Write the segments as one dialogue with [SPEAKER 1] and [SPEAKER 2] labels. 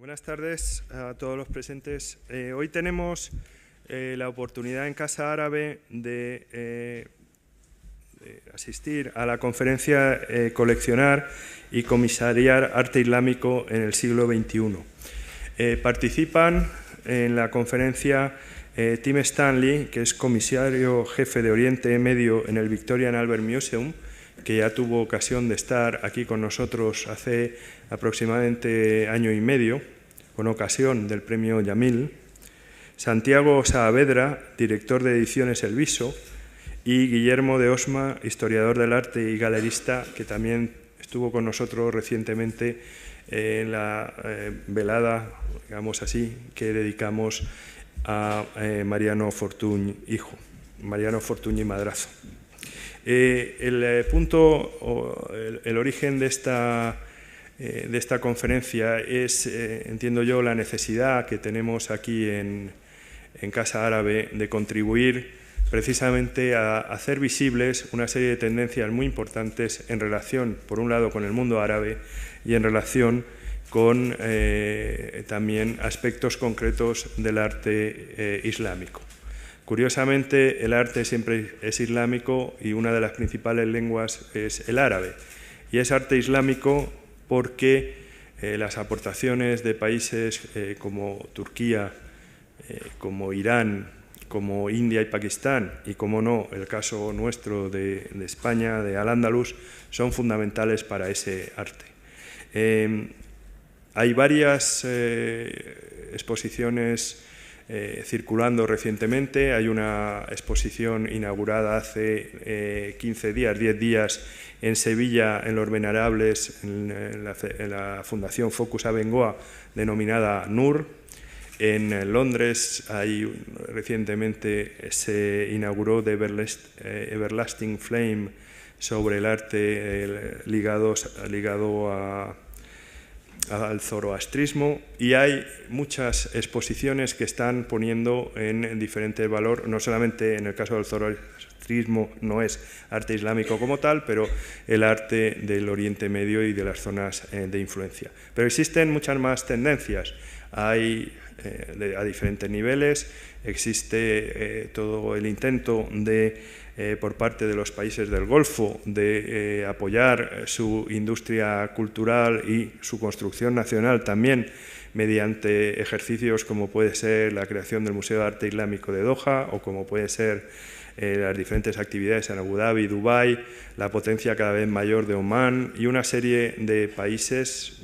[SPEAKER 1] Buenas tardes a todos los presentes. Hoy tenemos la oportunidad en Casa Árabe de asistir a la conferencia Coleccionar y comisariar arte islámico en el siglo XXI. Participan en la conferencia Tim Stanley, que es comisario jefe de Oriente Medio en el Victorian Albert Museum, que ya tuvo ocasión de estar aquí con nosotros hace aproximadamente año y medio, con ocasión del premio Yamil, Santiago Saavedra, director de Ediciones El Viso, y Guillermo de Osma, historiador del arte y galerista, que también estuvo con nosotros recientemente en la velada, digamos así, que dedicamos a Mariano Fortuny, hijo, Mariano Fortuny Madrazo. El origen de esta conferencia es, entiendo yo, la necesidad que tenemos aquí en Casa Árabe de contribuir precisamente a hacer visibles una serie de tendencias muy importantes en relación, por un lado, con el mundo árabe y en relación con también aspectos concretos del arte islámico. Curiosamente, el arte siempre es islámico y una de las principales lenguas es el árabe. Y es arte islámico porque las aportaciones de países como Turquía, como Irán, como India y Pakistán, y como no, el caso nuestro de España, de Al-Ándalus, son fundamentales para ese arte. Hay varias exposiciones circulando recientemente. Hay una exposición inaugurada hace 15 días, 10 días, en Sevilla, en los Venerables, en la Fundación Focus Abengoa, denominada NUR. En Londres recientemente se inauguró The Everlasting Flame sobre el arte ligado al zoroastrismo, y hay muchas exposiciones que están poniendo en diferente valor, no solamente en el caso del zoroastrismo, no es arte islámico como tal, pero el arte del Oriente Medio y de las zonas de influencia. Pero existen muchas más tendencias, hay a diferentes niveles. Existe todo el intento por parte de los países del Golfo de apoyar su industria cultural y su construcción nacional también mediante ejercicios como puede ser la creación del Museo de Arte Islámico de Doha, o como puede ser las diferentes actividades en Abu Dhabi, Dubái, la potencia cada vez mayor de Omán y una serie de países,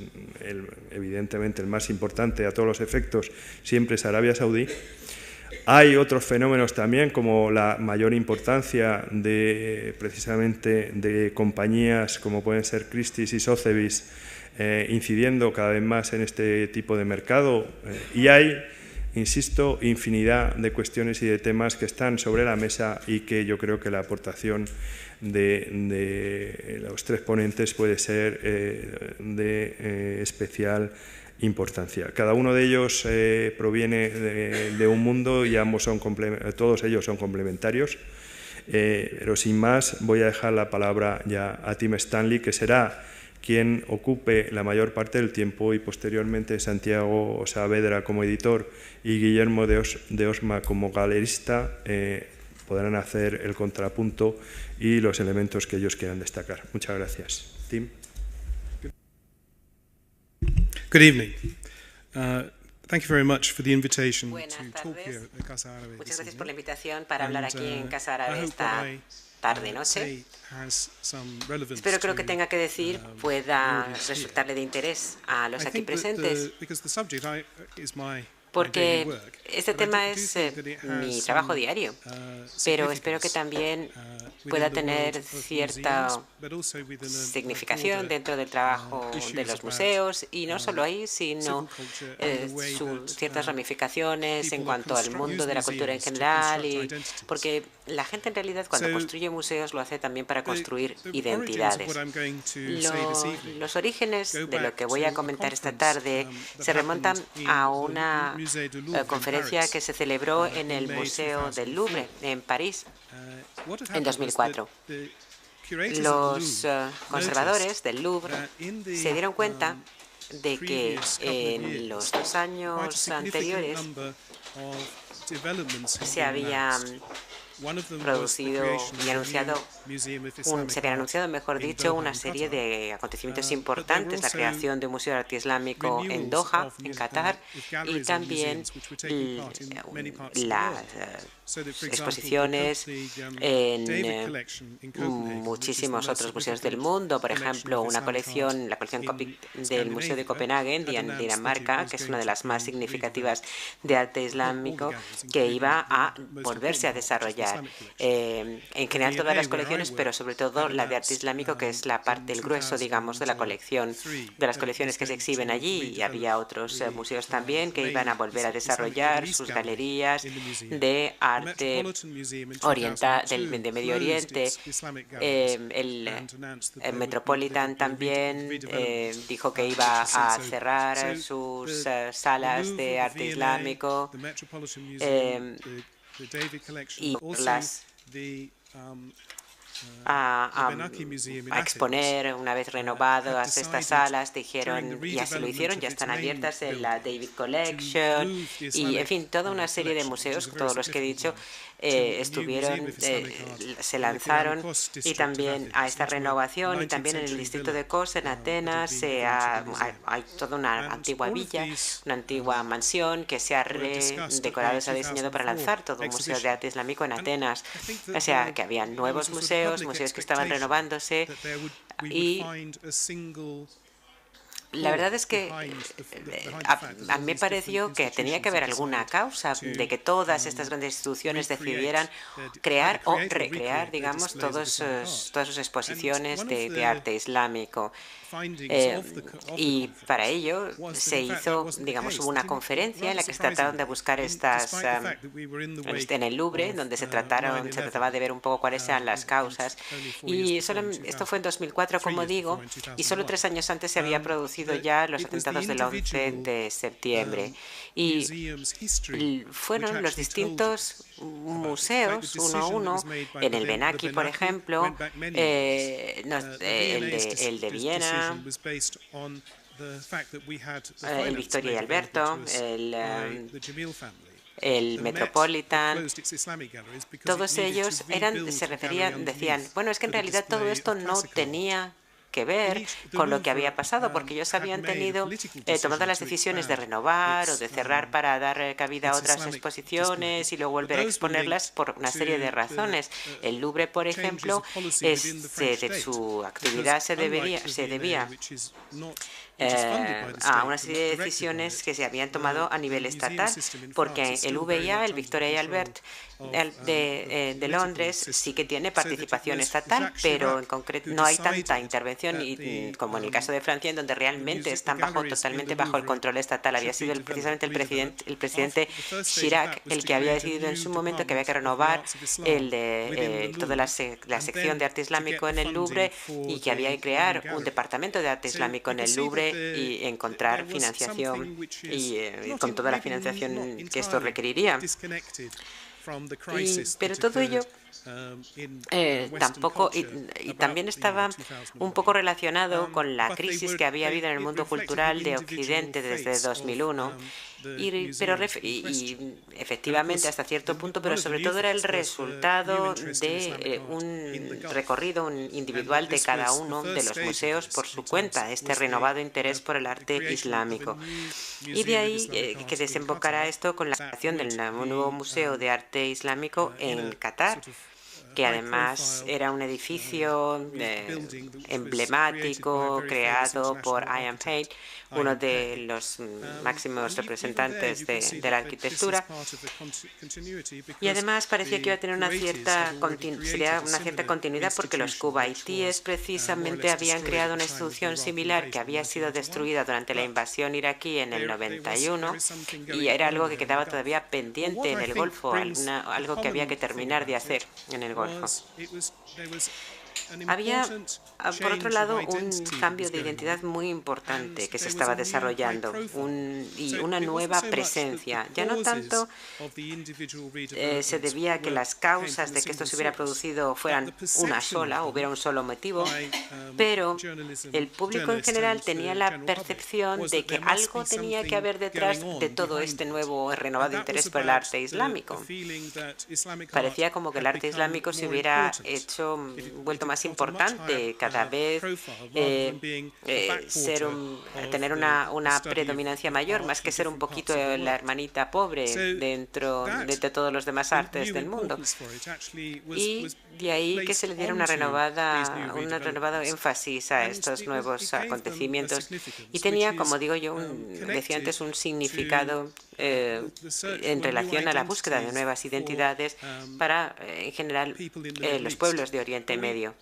[SPEAKER 1] evidentemente el más importante a todos los efectos siempre es Arabia Saudí. Hay otros fenómenos también, como la mayor importancia precisamente de compañías como pueden ser Christie's y Sotheby's, incidiendo cada vez más en este tipo de mercado, y hay, insisto, infinidad de cuestiones y de temas que están sobre la mesa y que yo creo que la aportación de los tres ponentes puede ser de especial importancia. Cada uno de ellos proviene de un mundo y todos ellos son complementarios. Pero sin más, voy a dejar la palabra ya a Tim Stanley, que será quien ocupe la mayor parte del tiempo, y posteriormente Santiago Saavedra como editor y Guillermo de Osma como galerista podrán hacer el contrapunto y los elementos que ellos quieran destacar. Muchas gracias. Tim.
[SPEAKER 2] Good evening. Thank you very much for the invitation to talk here at Casa Árabe.
[SPEAKER 3] Muchas gracias por la invitación para hablar aquí en Casa Árabe esta tarde-noche. Creo que tenga que decir pueda resultarle de interés a los aquí presentes, porque este tema es mi trabajo diario, pero espero que también pueda tener cierta significación dentro del trabajo de los museos, y no solo ahí, sino ciertas ramificaciones en cuanto al mundo de la cultura en general, porque la gente en realidad cuando construye museos lo hace también para construir identidades. Los orígenes de lo que voy a comentar esta tarde se remontan a una conferencia que se celebró en el Museo del Louvre, en París, en 2004. Los conservadores del Louvre se dieron cuenta de que en los 2 años anteriores se habían producido y anunciado, se habían anunciado, mejor dicho, una serie de acontecimientos importantes, la creación de un museo de arte islámico en Doha, en Qatar, y también las exposiciones en muchísimos otros museos del mundo, por ejemplo, la colección del Museo de Copenhague, en Dinamarca, que es una de las más significativas de arte islámico, que iba a volverse a desarrollar. En general todas las colecciones, pero sobre todo la de arte islámico, que es la parte, el grueso, digamos, de la colección, de las colecciones que se exhiben allí. Y había otros museos también que iban a volver a desarrollar sus galerías de arte oriental, de Medio Oriente. El Metropolitan también dijo que iba a cerrar sus salas de arte islámico y a exponer una vez renovadas estas salas, dijeron, y así lo hicieron, ya están abiertas en la David Collection y, en fin, toda una serie de museos, todos los que he dicho, se lanzaron, y también a esta renovación, y también en el distrito de Kos, en Atenas, hay toda una antigua villa, una antigua mansión que se ha redecorado, se ha diseñado para lanzar todo un museo de arte islámico en Atenas. O sea, que había nuevos museos que estaban renovándose, y la verdad es que a mí me pareció que tenía que haber alguna causa de que todas estas grandes instituciones decidieran crear o recrear, digamos, todas sus exposiciones de arte islámico. Y para ello se hizo, digamos, hubo una conferencia en la que se trataron de buscar estas en el Louvre, donde se trataba de ver un poco cuáles eran las causas. Y esto fue en 2004, como digo, y solo 3 años antes se había producido ya los atentados del 11 de septiembre. Y fueron los distintos museos, uno a uno, en el Benaki, por ejemplo, el de Viena, el Victoria y Alberto, el Metropolitan, todos ellos decían, bueno, es que en realidad todo esto no tenía que ver con lo que había pasado, porque ellos habían tomado las decisiones de renovar o de cerrar para dar cabida a otras exposiciones y luego volver a exponerlas por una serie de razones. El Louvre, por ejemplo, su actividad se debía a una serie de decisiones que se habían tomado a nivel estatal, porque el VIA, el Victoria y Albert de Londres, sí que tiene participación estatal, pero en concreto no hay tanta intervención como en el caso de Francia, en donde realmente están totalmente bajo el control estatal. Había sido precisamente el presidente Chirac el que había decidido en su momento que había que renovar toda la sección de arte islámico en el Louvre, y que había que crear un departamento de arte islámico en el Louvre y encontrar financiación con toda la financiación que esto requeriría. Pero todo ello tampoco, y también estaba un poco relacionado con la crisis que había habido en el mundo cultural de Occidente desde 2001, y efectivamente hasta cierto punto, pero sobre todo era el resultado de un recorrido individual de cada uno de los museos por su cuenta, este renovado interés por el arte islámico. Y de ahí que desembocará esto con la creación del nuevo Museo de Arte Islámico en Qatar, que además era un edificio emblemático creado por Ian Pate, uno de los máximos representantes de la arquitectura, y además parecía que iba a tener una cierta continuidad, porque los cubaitíes precisamente habían creado una institución similar que había sido destruida durante la invasión iraquí en el 91, y era algo que quedaba todavía pendiente en el Golfo, algo que había que terminar de hacer en el Golfo. Había, por otro lado, un cambio de identidad muy importante que se estaba desarrollando y una nueva presencia. Ya no tanto se debía a que las causas de que esto se hubiera producido fueran una sola, hubiera un solo motivo, pero el público en general tenía la percepción de que algo tenía que haber detrás de todo este nuevo renovado interés por el arte islámico. Parecía como que el arte islámico se hubiera vuelto más importante cada vez, tener una predominancia mayor, más que ser un poquito la hermanita pobre dentro de todos los demás artes del mundo. Y de ahí que se le diera un renovado énfasis a estos nuevos acontecimientos. Y tenía, como digo yo, decía antes, un significado en relación a la búsqueda de nuevas identidades para, en general, los pueblos de Oriente Medio.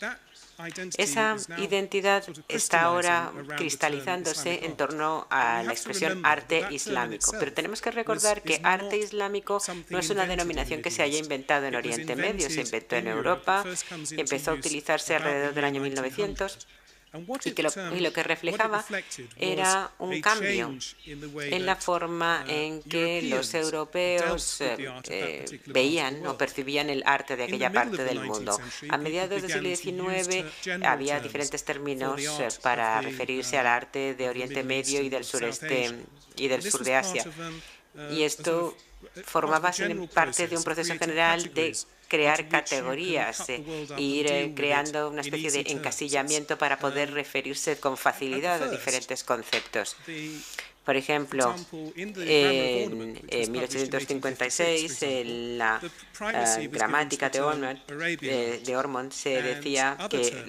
[SPEAKER 3] Esa identidad está ahora cristalizándose en torno a la expresión arte islámico. Pero tenemos que recordar que arte islámico no es una denominación que se haya inventado en Oriente Medio, se inventó en Europa, empezó a utilizarse alrededor del año 1900. Y lo que reflejaba era un cambio en la forma en que los europeos veían o percibían el arte de aquella parte del mundo. A mediados del siglo XIX había diferentes términos para referirse al arte de Oriente Medio y del sureste y del sur de Asia. Y esto formaba parte de un proceso general de crear categorías e ir creando una especie de encasillamiento para poder referirse con facilidad a diferentes conceptos. Por ejemplo, en 1856, en la gramática de Ormond se decía que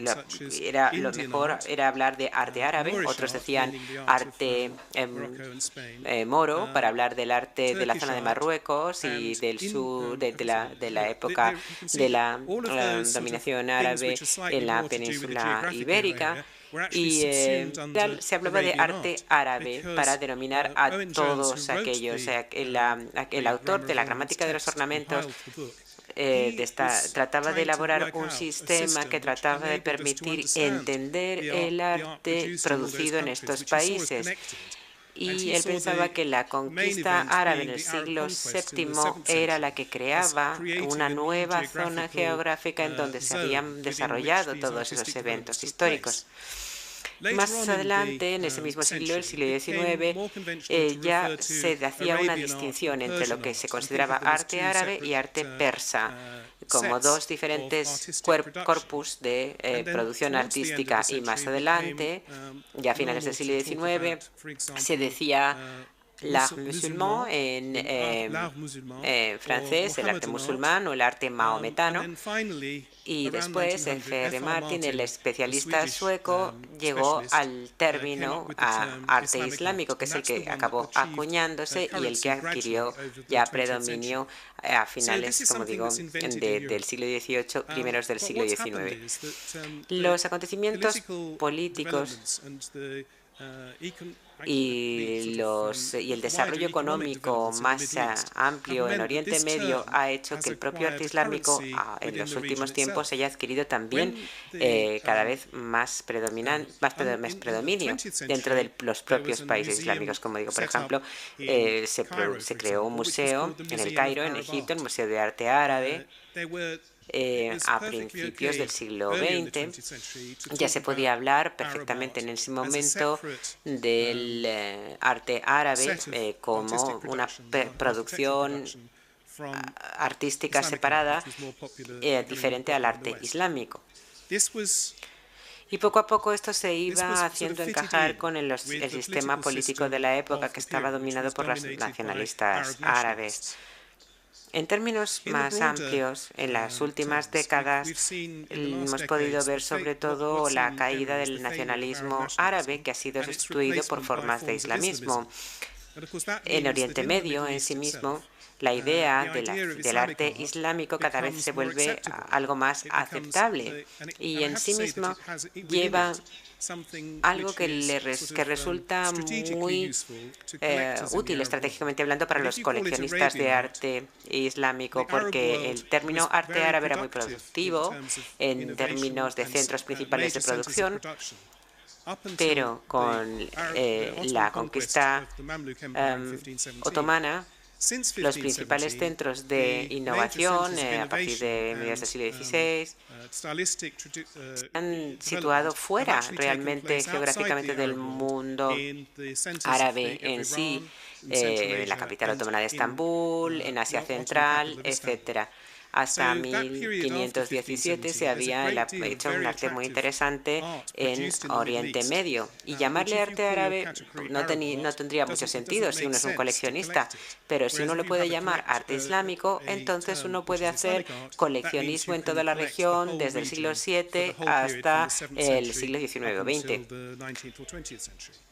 [SPEAKER 3] lo mejor era hablar de arte árabe, otros decían arte moro para hablar del arte de la zona de Marruecos y del sur, de la época de la dominación árabe en la península ibérica. Y se hablaba de arte árabe para denominar a todos aquellos. El autor de la gramática de los ornamentos trataba de elaborar un sistema que trataba de permitir entender el arte producido en estos países. Y él pensaba que la conquista árabe en el siglo VII era la que creaba una nueva zona geográfica en donde se habían desarrollado todos esos eventos históricos. Más adelante, en ese mismo siglo, el siglo XIX, ya se hacía una distinción entre lo que se consideraba arte árabe y arte persa, como dos diferentes corpus de producción artística. Y más adelante, ya a finales del siglo XIX, se decía l'art musulman en francés, el arte musulmán o el arte maometano. Y después, F.R. Martin, el especialista sueco, llegó al término arte islámico, que es el que acabó acuñándose y el que adquirió ya predominio a finales, como digo, del siglo XVIII, primeros del siglo XIX. Los acontecimientos políticos y el desarrollo económico más amplio en Oriente Medio ha hecho que el propio arte islámico en los últimos tiempos haya adquirido también cada vez más predominio dentro de los propios países islámicos. Como digo, por ejemplo, se creó un museo en el Cairo, en Egipto, el Museo de Arte Árabe. A principios del siglo XX ya se podía hablar perfectamente en ese momento del arte árabe como una producción artística separada diferente al arte islámico. Y poco a poco esto se iba haciendo encajar con el sistema político de la época, que estaba dominado por los nacionalistas árabes. En términos más amplios, en las últimas décadas hemos podido ver sobre todo la caída del nacionalismo árabe, que ha sido sustituido por formas de islamismo. En Oriente Medio, en sí mismo, la idea del arte islámico cada vez se vuelve algo más aceptable y en sí mismo lleva algo que resulta muy útil estratégicamente hablando para los coleccionistas de arte islámico, porque el término arte árabe era muy productivo en términos de centros principales de producción, pero con la conquista otomana, los principales centros de innovación a partir de mediados del siglo XVI se han situado fuera realmente geográficamente del mundo árabe en sí, en la capital otomana de Estambul, en Asia Central, etcétera. Hasta 1517 se había hecho un arte muy interesante en Oriente Medio. Y llamarle arte árabe no tendría mucho sentido si uno es un coleccionista, pero si uno lo puede llamar arte islámico, entonces uno puede hacer coleccionismo en toda la región desde el siglo VII hasta el siglo XIX o XX.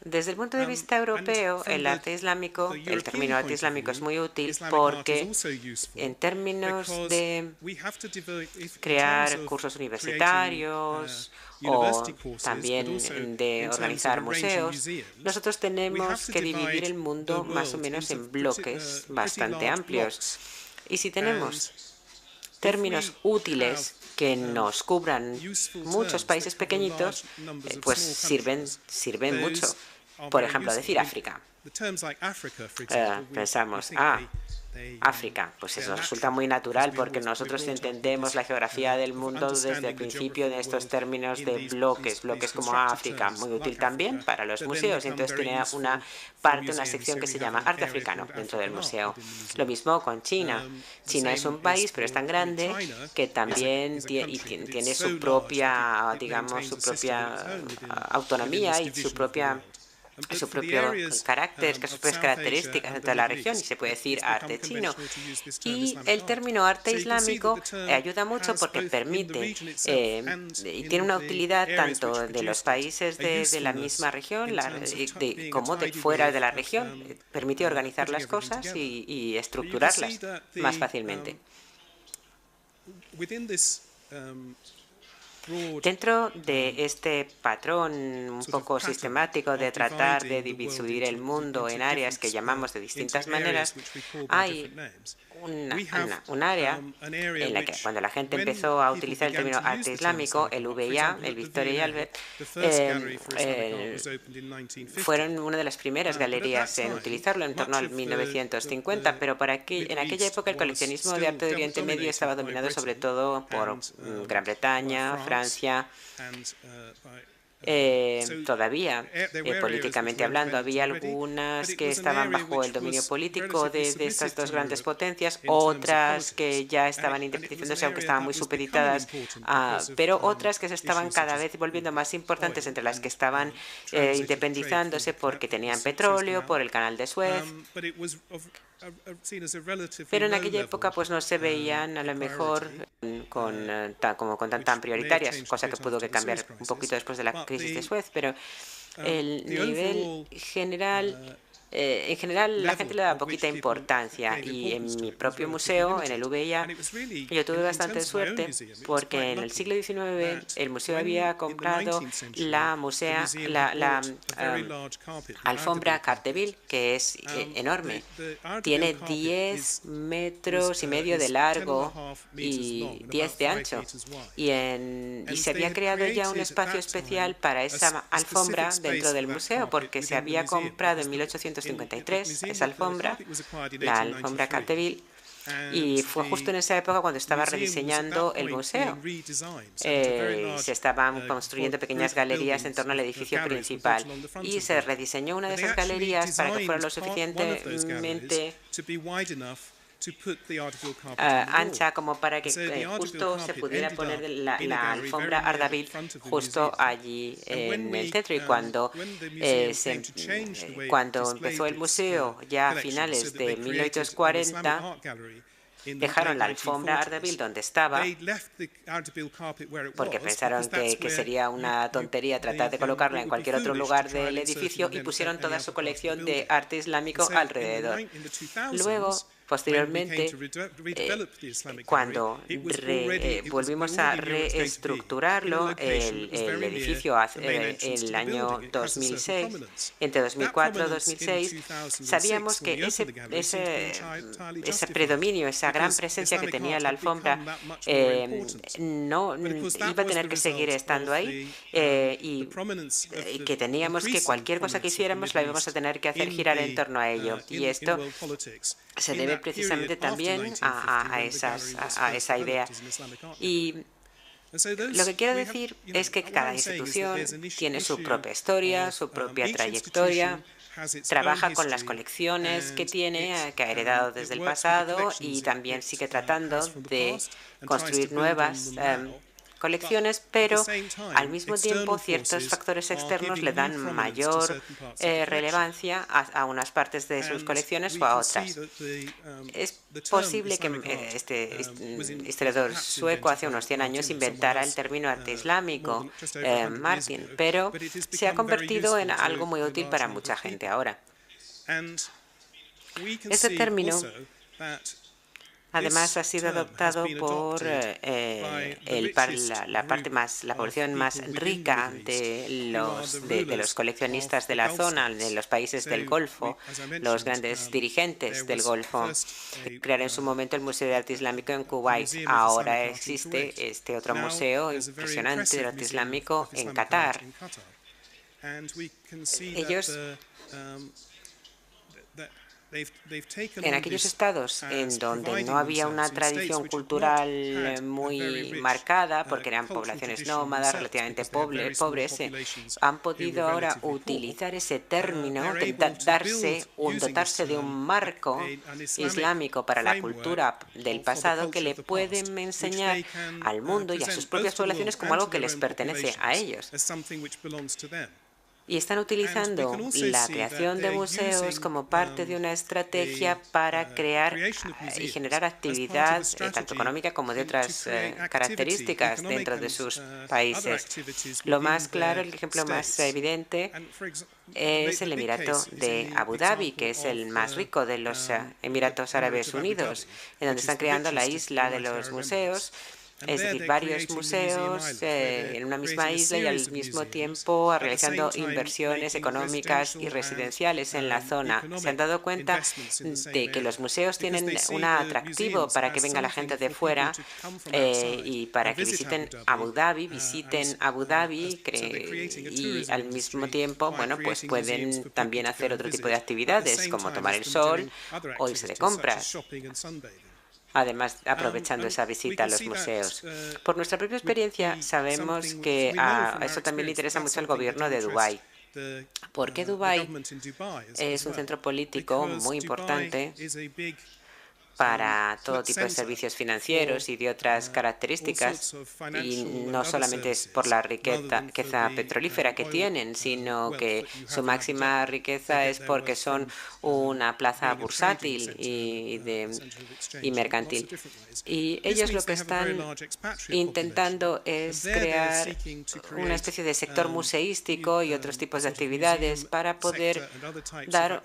[SPEAKER 3] Desde el punto de vista europeo, el arte islámico, el término arte islámico es muy útil porque en términos de crear cursos universitarios o también de organizar museos, nosotros tenemos que dividir el mundo más o menos en bloques bastante amplios. Y si tenemos términos útiles que nos cubran muchos países pequeñitos, pues sirven mucho. Por ejemplo, decir África. Pensamos, África, pues eso resulta muy natural porque nosotros entendemos la geografía del mundo desde el principio de estos términos de bloques como África, muy útil también para los museos. Entonces tiene una sección que se llama arte africano dentro del museo. Lo mismo con China. China es un país, pero es tan grande que también tiene su propia, digamos, su propia autonomía y su propio carácter, sus propias características dentro de la región, y se puede decir arte chino. Y el término arte islámico ayuda mucho porque permite y tiene una utilidad tanto de los países de la misma región como de fuera de la región. Permite organizar las cosas y estructurarlas más fácilmente. Dentro de este patrón un poco sistemático de tratar de dividir el mundo en áreas que llamamos de distintas maneras, hay un área en la que cuando la gente empezó a utilizar el término arte islámico, el VIA, el Victoria y Albert, fueron una de las primeras galerías en utilizarlo en torno al 1950, pero en aquella época el coleccionismo de arte de Oriente Medio estaba dominado sobre todo por Gran Bretaña, Francia. Todavía, políticamente hablando, había algunas que estaban bajo el dominio político de estas dos grandes potencias, otras que ya estaban independizándose, aunque estaban muy supeditadas, pero otras que se estaban cada vez volviendo más importantes, entre las que estaban independizándose porque tenían petróleo, por el canal de Suez. Pero en aquella época pues no se veían a lo mejor como tan prioritarias, cosa que pudo cambiar un poquito después de la crisis de Suez, pero el nivel general, en general la gente le da poquita importancia, y en mi propio museo, en el VIA, yo tuve bastante suerte porque en el siglo XIX el museo había comprado la alfombra Capdeville, que es enorme. Tiene 10,5 metros de largo y 10 de ancho. Y se había creado ya un espacio especial para esa alfombra dentro del museo porque se había comprado en 1853 esa alfombra, la alfombra Capdeville, y fue justo en esa época cuando estaba rediseñando el museo. Se estaban construyendo pequeñas galerías en torno al edificio principal y se rediseñó una de esas galerías para que fuera lo suficientemente ancha como para que justo se pudiera poner la alfombra Ardaville justo allí en el centro. Y cuando empezó el museo, ya a finales de 1940, dejaron la alfombra Ardaville donde estaba porque pensaron que sería una tontería tratar de colocarla en cualquier otro lugar del edificio, y pusieron toda su colección de arte islámico alrededor. Luego, Posteriormente, cuando volvimos a reestructurarlo, el edificio el año 2006, entre 2004 y 2006, sabíamos que ese predominio, esa gran presencia que tenía la alfombra, no iba a tener que seguir estando ahí y que teníamos que cualquier cosa que hiciéramos la íbamos a tener que hacer girar en torno a ello. Y esto se debe precisamente también a esa idea. Y lo que quiero decir es que cada institución tiene su propia historia, su propia trayectoria, trabaja con las colecciones que tiene, que ha heredado desde el pasado, y también sigue tratando de construir nuevas colecciones, pero al mismo tiempo ciertos factores externos le dan mayor relevancia a unas partes de sus colecciones o a otras. Es posible que este historiador sueco hace unos 100 años inventara el término arte islámico, Martin, pero se ha convertido en algo muy útil para mucha gente ahora. Este término además ha sido adoptado por la población más rica de los coleccionistas de la zona, de los países del Golfo, los grandes dirigentes del Golfo. Crearon en su momento el Museo de Arte Islámico en Kuwait. Ahora existe este otro museo impresionante de arte islámico en Qatar. Ellos, en aquellos estados en donde no había una tradición cultural muy marcada, porque eran poblaciones nómadas, relativamente pobres, han podido ahora utilizar ese término, dotarse de un marco islámico para la cultura del pasado que le pueden enseñar al mundo y a sus propias poblaciones como algo que les pertenece a ellos. Y están utilizando la creación de museos como parte de una estrategia para crear y generar actividad, tanto económica como de otras características dentro de sus países. Lo más claro, el ejemplo más evidente, es el Emirato de Abu Dhabi, que es el más rico de los Emiratos Árabes Unidos, en donde están creando la isla de los museos. Es decir, varios museos en una misma isla y al mismo tiempo realizando inversiones económicas y residenciales en la zona. Se han dado cuenta de que los museos tienen un atractivo para que venga la gente de fuera y para que visiten Abu Dhabi, y al mismo tiempo, bueno, pues pueden también hacer otro tipo de actividades, como tomar el sol o irse de compras, además aprovechando esa visita a los museos. Por nuestra propia experiencia, sabemos que a eso también le interesa mucho al gobierno de Dubái. Porque Dubái es un centro político muy importante para todo tipo de servicios financieros y de otras características, y no solamente es por la riqueza petrolífera que tienen, sino que su máxima riqueza es porque son una plaza bursátil y mercantil. Y ellos lo que están intentando es crear una especie de sector museístico y otros tipos de actividades para poder dar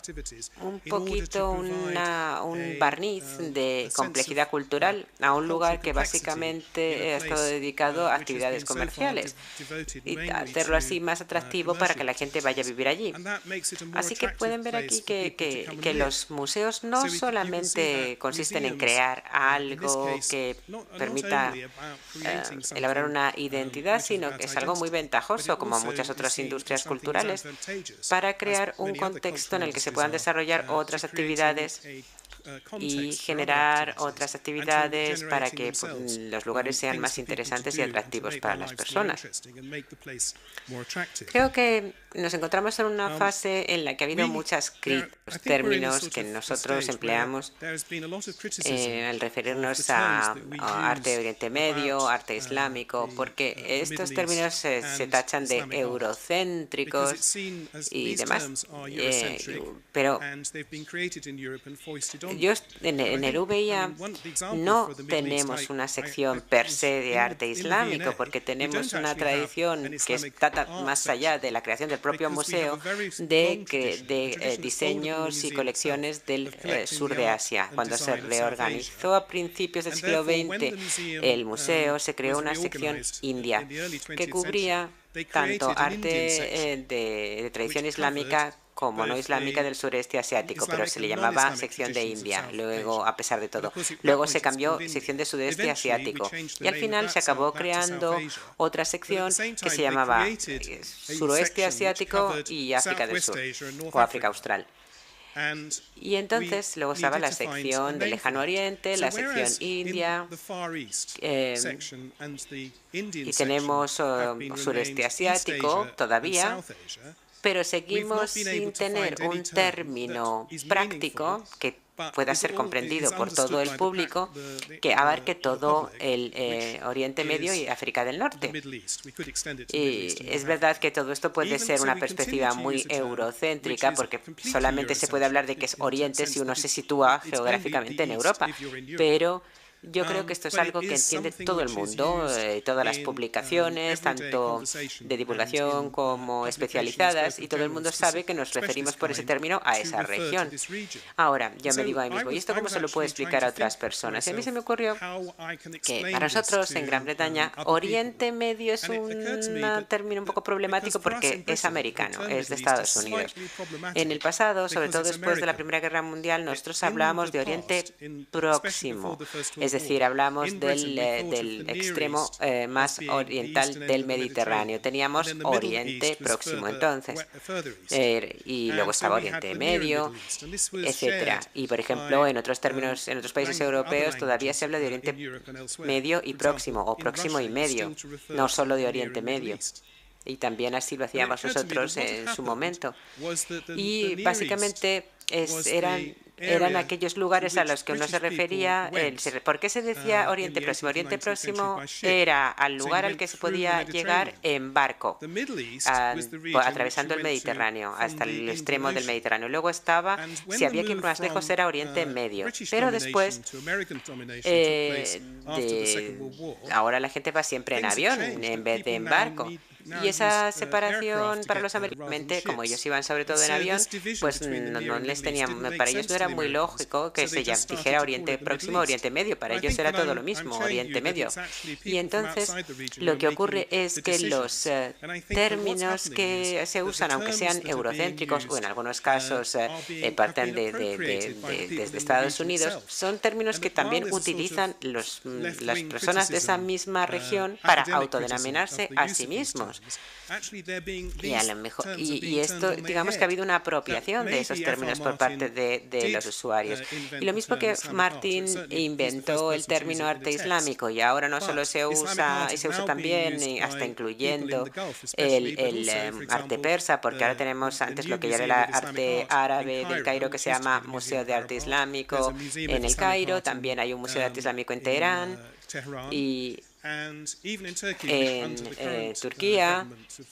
[SPEAKER 3] un poquito un barniz de complejidad cultural a un lugar que básicamente ha estado dedicado a actividades comerciales, y hacerlo así más atractivo para que la gente vaya a vivir allí. Así que pueden ver aquí que los museos no solamente consisten en crear algo que permita elaborar una identidad, sino que es algo muy ventajoso, como muchas otras industrias culturales, para crear un contexto en el que se puedan desarrollar otras actividades y generar otras actividades para que los lugares sean más interesantes y atractivos para las personas. Creo que nos encontramos en una fase en la que ha habido muchos términos que nosotros empleamos al referirnos a arte de Oriente Medio, arte islámico, porque estos términos se tachan de eurocéntricos y demás, pero en el VIA no tenemos una sección per se de arte islámico, porque tenemos una tradición que data más allá de la creación del propio museo de diseños y colecciones del sur de Asia. Cuando se reorganizó a principios del siglo XX el museo, se creó una sección india que cubría tanto arte de tradición islámica como no islámica del sureste asiático, pero se le llamaba sección de India, luego, a pesar de todo. Luego se cambió sección de sudeste asiático y al final se acabó creando otra sección que se llamaba suroeste asiático y África del Sur, o África Austral. Y entonces luego estaba la sección del Lejano Oriente, la sección India, y tenemos sureste asiático todavía, pero seguimos sin tener un término práctico que pueda ser comprendido por todo el público, que abarque todo el Oriente Medio y África del Norte. Y es verdad que todo esto puede ser una perspectiva muy eurocéntrica, porque solamente se puede hablar de que es Oriente si uno se sitúa geográficamente en Europa, pero yo creo que esto es algo que entiende todo el mundo, todas las publicaciones, tanto de divulgación como especializadas, y todo el mundo sabe que nos referimos por ese término a esa región. Ahora, yo me digo a mí mismo, ¿y esto cómo se lo puedo explicar a otras personas? Y a mí se me ocurrió que para nosotros en Gran Bretaña, Oriente Medio es un término un poco problemático porque es americano, es de Estados Unidos. En el pasado, sobre todo después de la Primera Guerra Mundial, nosotros hablábamos de Oriente Próximo. Es decir, hablamos del extremo más oriental del Mediterráneo. Teníamos Oriente Próximo entonces, y luego estaba Oriente Medio, etcétera. Y, por ejemplo, en otros términos, en otros países europeos todavía se habla de Oriente Medio y Próximo, o Próximo y Medio, no solo de Oriente Medio. Y también así lo hacíamos nosotros en su momento. Y básicamente eran aquellos lugares a los que uno se refería. ¿Por qué se decía Oriente Próximo? Oriente Próximo era al lugar al que se podía llegar en barco, atravesando el Mediterráneo, hasta el extremo del Mediterráneo. Luego estaba, si había que ir más lejos, era Oriente Medio. Pero después, ahora la gente va siempre en avión en vez de en barco. Y esa separación para los americanos, como ellos iban sobre todo en avión, pues no les tenían, para ellos no era muy lógico que se dijera Oriente Próximo, Oriente Medio. Para ellos era todo lo mismo, Oriente Medio. Y entonces lo que ocurre es que los términos que se usan, aunque sean eurocéntricos o en algunos casos parten desde Estados Unidos, son términos que también utilizan las personas de esa misma región para autodenominarse a sí mismos. Y a lo mejor, y esto, digamos que ha habido una apropiación de esos términos por parte de los usuarios. Y lo mismo que Martin inventó el término arte islámico, y ahora no solo se usa, y se usa también, hasta incluyendo el arte persa, porque ahora tenemos antes lo que ya era el arte árabe del Cairo, que se llama Museo de Arte Islámico en el Cairo. También hay un Museo de Arte Islámico en Teherán. Y en Turquía,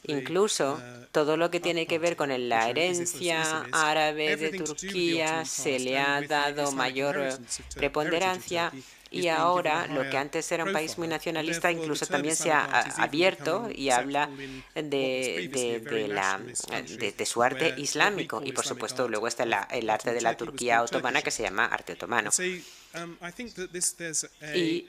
[SPEAKER 3] incluso todo lo que tiene que ver con la herencia árabe de Turquía se le ha dado mayor preponderancia. Y ahora, lo que antes era un país muy nacionalista, incluso también se ha abierto y habla de su arte islámico. Y, por supuesto, luego está el arte de la Turquía otomana, que se llama arte otomano. Y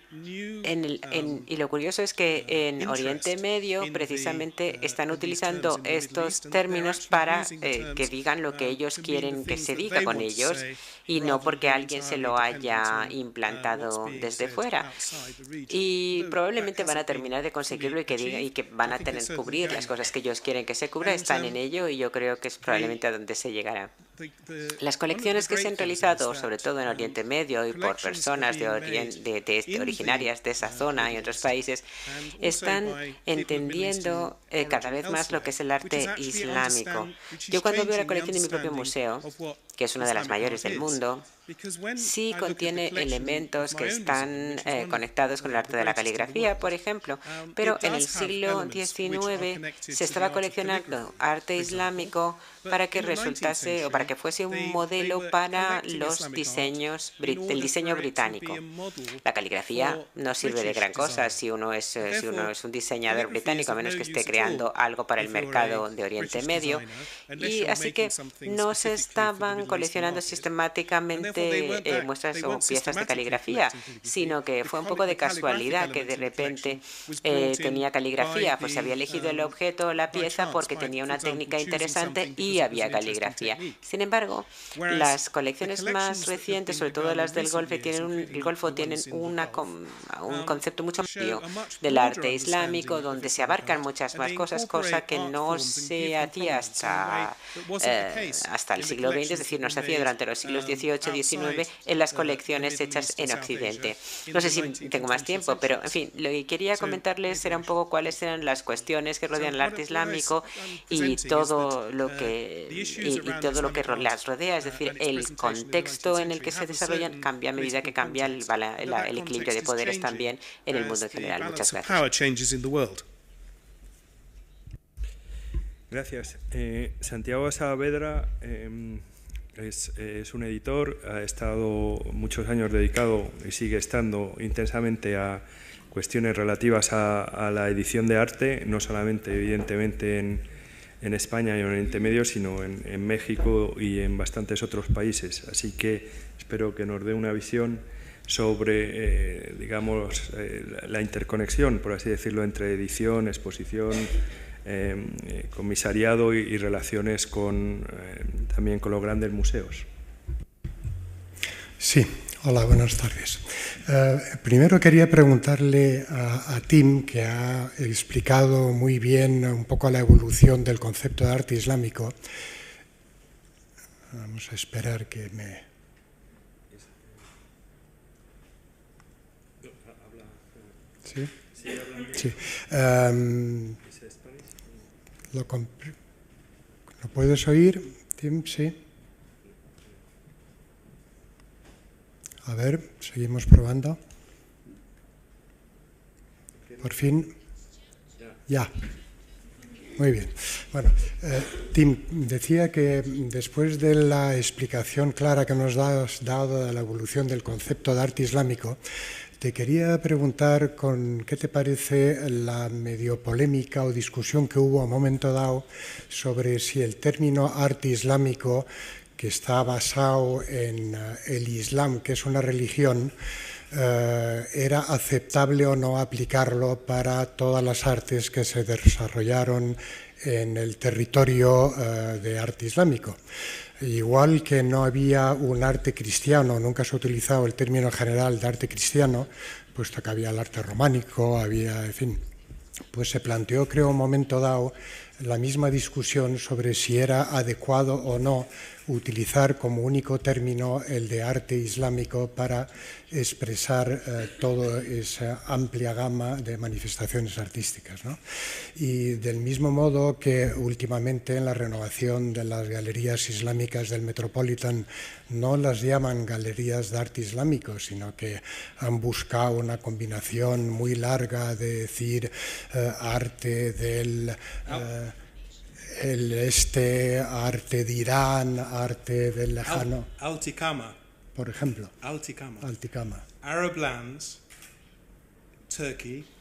[SPEAKER 3] lo curioso es que en Oriente Medio precisamente están utilizando estos términos para que digan lo que ellos quieren que se diga con ellos, y no porque alguien se lo haya implantado desde fuera. Y probablemente van a terminar de conseguirlo y que van a tener que cubrir las cosas que ellos quieren que se cubra. Están en ello, y yo creo que es probablemente a donde se llegará. Las colecciones que se han realizado, sobre todo en Oriente Medio y por personas originarias de esa zona y otros países, están entendiendo cada vez más lo que es el arte islámico. Yo, cuando veo la colección de mi propio museo, que es una de las mayores del mundo, sí contiene elementos que están conectados con el arte de la caligrafía, por ejemplo, pero en el siglo XIX se estaba coleccionando arte islámico para que resultase o para que fuese un modelo para los diseños, el diseño británico. La caligrafía no sirve de gran cosa si uno es un diseñador británico, a menos que esté creando algo para el mercado de Oriente Medio. Y así que no se estaban coleccionando sistemáticamente muestras o piezas de caligrafía, sino que fue un poco de casualidad que de repente tenía caligrafía, pues se había elegido el objeto o la pieza porque tenía una técnica interesante y había caligrafía. Sin embargo, las colecciones más recientes, sobre todo las del Golfo, tienen un concepto mucho más amplio del arte islámico, donde se abarcan muchas más cosas, cosa que no se hacía hasta el siglo XX, es decir, no se hacía durante los siglos XVIII y XIX en las colecciones hechas en Occidente. No sé si tengo más tiempo, pero, en fin, lo que quería comentarles era un poco cuáles eran las cuestiones que rodean el arte islámico y todo lo que las rodea, es decir, el contexto en el que se desarrollan cambia a medida que cambia el equilibrio de poderes también en el mundo en general. Muchas gracias.
[SPEAKER 1] Gracias. Santiago Saavedra es un editor, ha estado muchos años dedicado y sigue estando intensamente a cuestiones relativas a la edición de arte, no solamente evidentemente en España y en Oriente Medio, sino en México y en bastantes otros países. Así que espero que nos dé una visión sobre, digamos, la interconexión, por así decirlo, entre edición, exposición, comisariado y relaciones también con los grandes museos.
[SPEAKER 4] Sí, hola, buenas tardes. Primero quería preguntarle a Tim, que ha explicado muy bien un poco la evolución del concepto de arte islámico. Vamos a esperar que me... ¿Sí? Sí. ¿Lo puedes oír, Tim? Sí. A ver, seguimos probando. Por fin. Ya. Muy bien. Bueno, Tim, decía que después de la explicación clara que nos has dado de la evolución del concepto de arte islámico, te quería preguntar qué te parece la medio polémica o discusión que hubo a un momento dado sobre si el término arte islámico, que está basado en el Islam, que es una religión, era aceptable o no aplicarlo para todas las artes que se desarrollaron en el territorio de arte islámico. Igual que no había un arte cristiano, nunca se ha utilizado el término general de arte cristiano, puesto que había el arte románico, en fin, pues se planteó, creo, un momento dado, la misma discusión sobre si era adecuado o no utilizar como único término el de arte islámico para expresar toda esa amplia gama de manifestaciones artísticas, ¿no? Y del mismo modo que últimamente en la renovación de las galerías islámicas del Metropolitan no las llaman galerías de arte islámico, sino que han buscado una combinación muy larga de decir arte del... arte de Irán, arte del lejano...
[SPEAKER 2] Altikama.
[SPEAKER 4] Por ejemplo.
[SPEAKER 2] Altikama. Arab lands,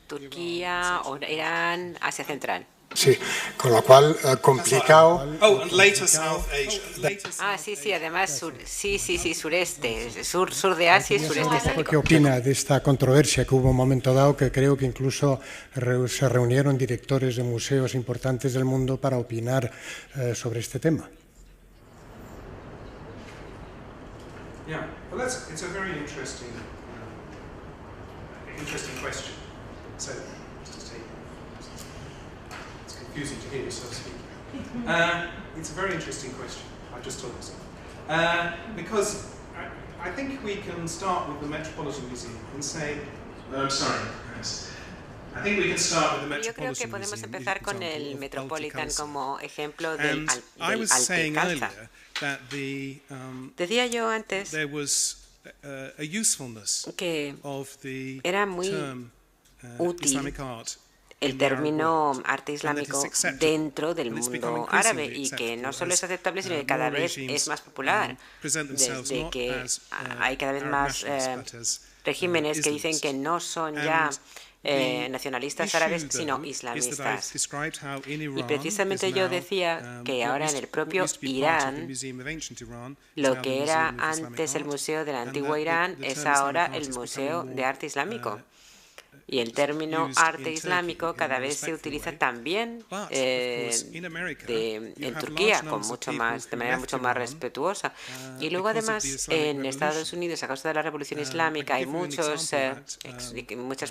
[SPEAKER 3] Turquía, Irán, Asia Central.
[SPEAKER 4] Sí, con lo cual complicado.
[SPEAKER 2] and later South Asia.
[SPEAKER 3] Sí, además sureste, sur de Asia y sureste asiático.
[SPEAKER 4] ¿Qué opina de esta controversia que hubo un momento dado, que creo que incluso se reunieron directores de museos importantes del mundo para opinar sobre este tema?
[SPEAKER 2] Yeah, well, it's a very interesting question. So, it's confusing to hear yourself speak. It's a very interesting question. I just told myself because I think we can start with the Metropolitan Museum and say, I'm sorry, guys.
[SPEAKER 3] Yo creo que podemos empezar con el Metropolitan como ejemplo del Alte Calza. Decía yo antes que era muy útil el término arte islámico dentro del mundo árabe y que no solo es aceptable, sino que cada vez es más popular, desde que hay cada vez más regímenes que dicen que no son ya nacionalistas árabes, sino islamistas. Y precisamente yo decía que ahora en el propio Irán, lo que era antes el Museo del Antiguo Irán es ahora el Museo de Arte Islámico. Y el término arte islámico cada vez se utiliza también en Turquía de manera mucho más respetuosa. Y luego además en Estados Unidos, a causa de la Revolución Islámica, hay muchas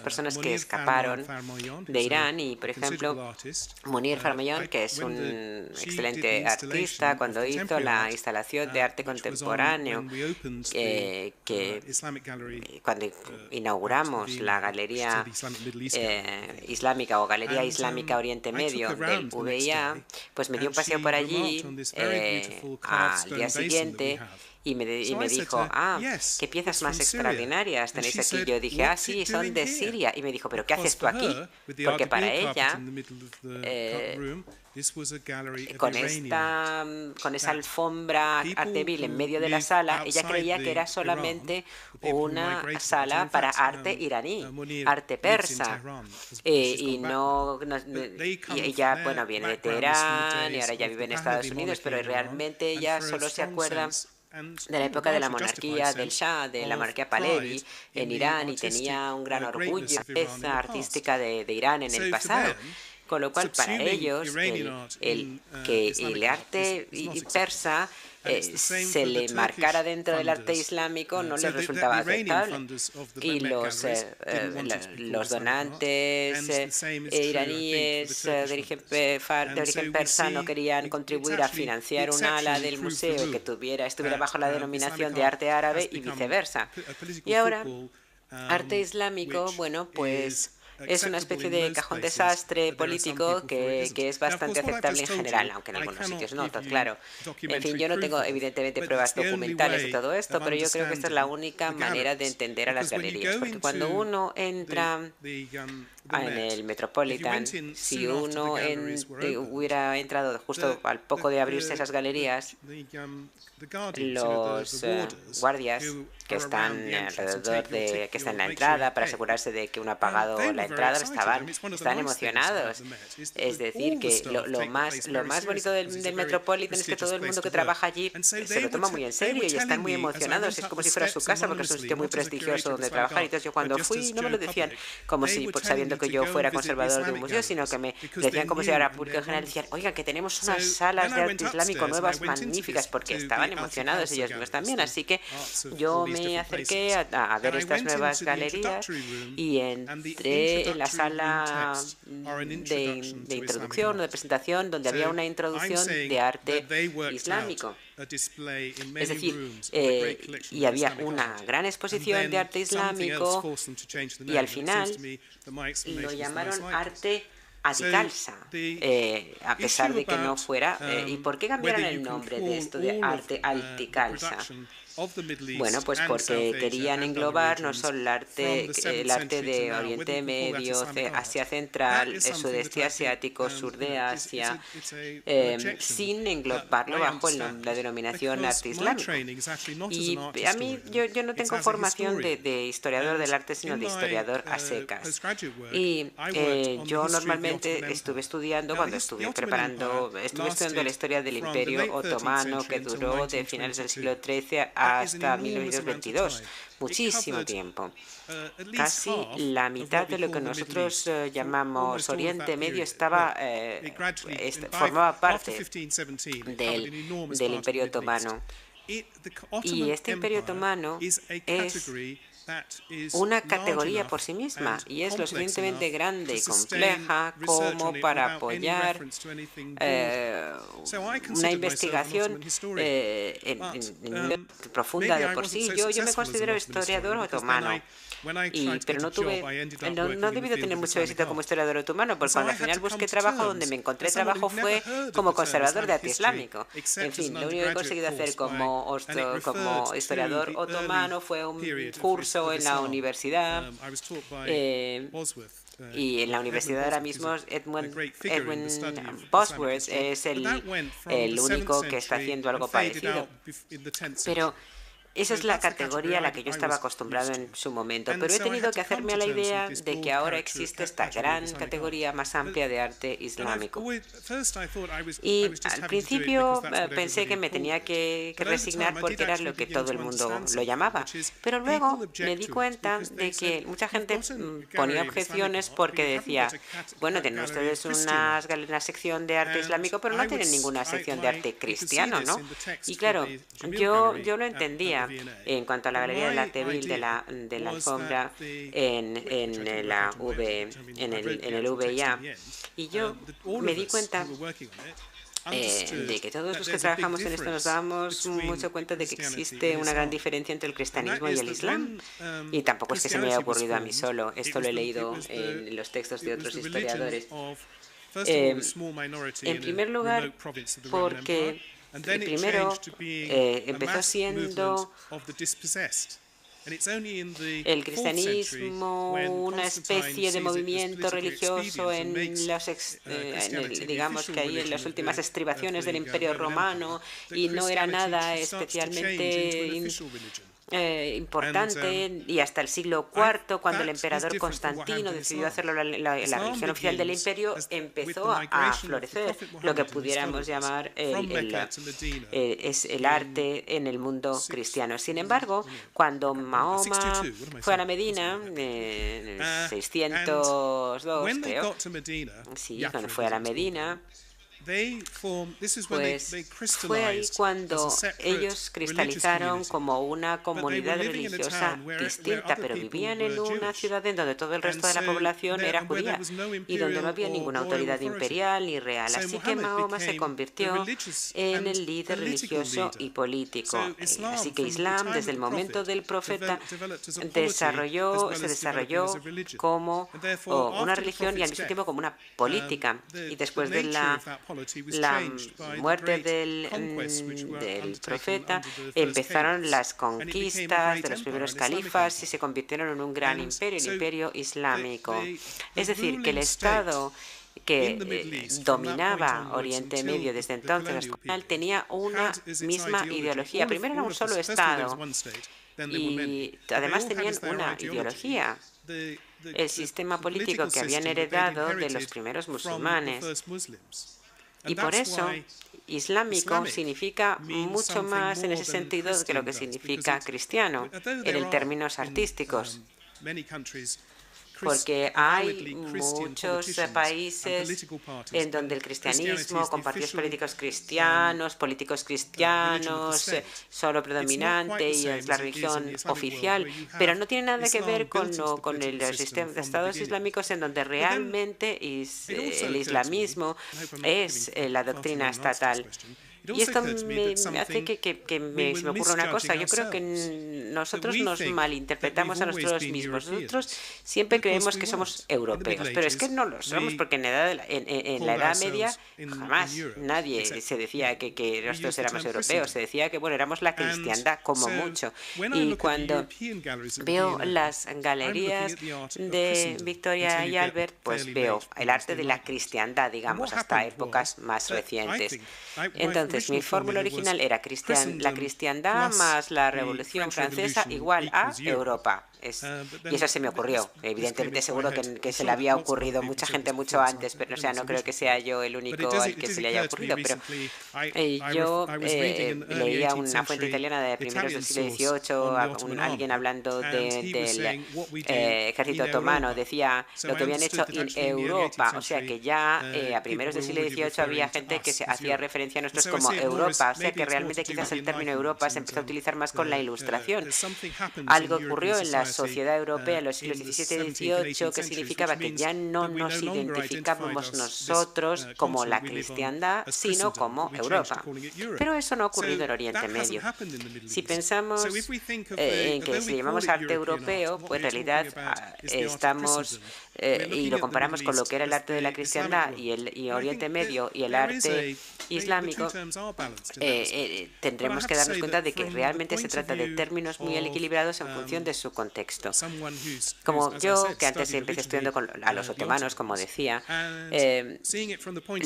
[SPEAKER 3] personas que escaparon de Irán y, por ejemplo, Munir Farmayon, que es un excelente artista, cuando hizo la instalación de arte contemporáneo, cuando inauguramos la Galería Islámica o Galería Islámica Oriente Medio del VIA, pues me dio un paseo por allí al día siguiente y me dijo, ¿qué piezas más extraordinarias tenéis aquí? Yo dije, sí, son de Siria. Y me dijo, ¿pero qué haces tú aquí? Porque para ella, con esa alfombra Ardebil en medio de la sala, ella creía que era solamente una sala para arte iraní, arte persa. Y ella, bueno, viene de Teherán y ahora ya vive en Estados Unidos, pero realmente ella solo se acuerda de la época de la monarquía del Shah, de la monarquía Pahlavi en Irán, y tenía un gran orgullo de la pieza artística de Irán en el pasado. Con lo cual, para ellos, que el arte persa se le marcara dentro del arte islámico no les resultaba aceptable. Y los donantes iraníes de origen persa no querían contribuir a financiar un ala del museo que estuviera bajo la denominación de arte árabe y viceversa. Y ahora, arte islámico, bueno, pues es una especie de cajón desastre político que es bastante aceptable en general, aunque en algunos sitios no, claro. En fin, yo no tengo evidentemente pruebas documentales de todo esto, pero yo creo que esta es la única manera de entender a las galerías, porque cuando uno entra en el Metropolitan, si uno hubiera entrado justo al poco de abrirse esas galerías, los guardias que están alrededor que están en la entrada para asegurarse de que uno ha pagado la entrada están emocionados. Es decir, que lo más bonito del Metropolitan es que todo el mundo que trabaja allí se lo toma muy en serio y están muy emocionados. Es como si fuera su casa porque es un sitio muy prestigioso donde trabajar. Entonces yo cuando fui no me lo decían como si sabiendo que yo fuera conservador de un museo, sino que me decían como si era público en general. Decían, oigan, que tenemos unas salas de arte islámico nuevas magníficas, porque estaban emocionados ellos mismos también. Así que yo me acerqué a ver estas nuevas galerías y entré en la sala de introducción o de presentación donde había una introducción de arte islámico. Es decir, y había una gran exposición de arte islámico y al final lo llamaron arte Altikalsa, a pesar de que no fuera. ¿Y por qué cambiaron el nombre de esto de arte Altikalsa? Bueno, pues porque querían englobar no solo el arte de Oriente Medio, Asia Central, el sudeste asiático, sur de Asia, sin englobarlo bajo la denominación arte islámico. Y a mí, yo no tengo formación de historiador del arte, sino de historiador a secas. Y yo normalmente estuve estudiando estudiando la historia del Imperio Otomano, que duró de finales del siglo XIII hasta 1922, muchísimo tiempo. Casi la mitad de lo que nosotros llamamos Oriente Medio formaba parte del Imperio Otomano. Y este Imperio Otomano es una categoría por sí misma y es lo suficientemente grande y compleja como para apoyar una investigación profunda de por sí. Yo me considero historiador otomano, pero no he debido tener mucho éxito como historiador otomano, porque cuando al final busqué trabajo, donde me encontré trabajo fue como conservador de arte islámico. En fin, lo único que he conseguido hacer como historiador otomano fue un curso en la universidad, y en la universidad ahora mismo Edwin Bosworth es el único que está haciendo algo parecido. Pero esa es la categoría a la que yo estaba acostumbrado en su momento, pero he tenido que hacerme a la idea de que ahora existe esta gran categoría más amplia de arte islámico. Y al principio pensé que me tenía que resignar porque era lo que todo el mundo lo llamaba, pero luego me di cuenta de que mucha gente ponía objeciones porque decía, bueno, tienen ustedes una sección de arte islámico, pero no tienen ninguna sección de arte cristiano, ¿no? Y claro, yo lo entendía. En cuanto a la Galería del Arte Vil de la alfombra en el VIA, y yo me di cuenta de que todos los que trabajamos en esto nos damos mucho cuenta de que existe una gran diferencia entre el cristianismo y el islam. Y tampoco es que se me haya ocurrido a mí solo, esto lo he leído en los textos de otros historiadores. En primer lugar, porque primero empezó siendo el cristianismo una especie de movimiento religioso digamos que ahí en las últimas estribaciones del Imperio Romano, y no era nada especialmente importante, y hasta el siglo IV, cuando el emperador Constantino decidió hacerlo la religión oficial del imperio, empezó a florecer lo que pudiéramos llamar es el arte en el mundo cristiano. Sin embargo, cuando Mahoma fue a la Medina, en 602, creo, sí, cuando fue a la Medina, pues fue ahí cuando ellos cristalizaron como una comunidad religiosa distinta, pero vivían en una ciudad en donde todo el resto de la población era judía y donde no había ninguna autoridad imperial ni real. Así que Mahoma se convirtió en el líder religioso y político. Así que Islam, desde el momento del profeta, se desarrolló como una religión y al mismo tiempo como una política. Y después de la muerte del profeta, empezaron las conquistas de los primeros califas y se convirtieron en un gran imperio, el imperio islámico. Es decir, que el Estado que dominaba Oriente Medio desde entonces hasta el final tenía una misma ideología. Primero era un solo Estado y además tenían una ideología. El sistema político que habían heredado de los primeros musulmanes. Y por eso, islámico significa mucho más en ese sentido que lo que significa cristiano, en términos artísticos. Porque hay muchos países en donde el cristianismo, con partidos políticos cristianos, son lo predominante y es la religión oficial, pero no tiene nada que ver con los sistemas de estados islámicos en donde realmente el islamismo es la doctrina estatal. Y esto me hace que se me ocurra una cosa. Yo creo que nosotros nos malinterpretamos a nosotros mismos. Nosotros siempre creemos que somos europeos, pero es que no lo somos, porque en la Edad Media jamás nadie se decía que nosotros éramos europeos. Se decía que, bueno, éramos la cristiandad como mucho. Y cuando veo las galerías de Victoria y Albert, pues veo el arte de la cristiandad, digamos, hasta épocas más recientes. Entonces, mi fórmula original era la cristiandad más la Revolución Francesa igual a Europa. Y eso se me ocurrió. Evidentemente, seguro que se le había ocurrido mucha gente mucho antes, pero no creo que sea yo el único al que se le haya ocurrido. Pero yo leía una fuente italiana de primeros del siglo XVIII, alguien hablando del ejército otomano, decía lo que habían hecho en Europa. O sea que ya a primeros del siglo XVIII había gente que se hacía referencia a nosotros como como Europa, o sea que realmente quizás el término Europa se empezó a utilizar más con la Ilustración. Algo ocurrió en la sociedad europea en los siglos XVII y XVIII que significaba que ya no nos identificábamos nosotros como la cristiandad, sino como Europa. Pero eso no ha ocurrido en Oriente Medio. Si pensamos en que si llamamos arte europeo, pues en realidad estamos, y lo comparamos con lo que era el arte de la cristiandad y Oriente Medio y el arte islámico, tendremos que darnos cuenta de que realmente se trata de términos muy equilibrados en función de su contexto. Como yo, que antes empecé estudiando a los otomanos, como decía,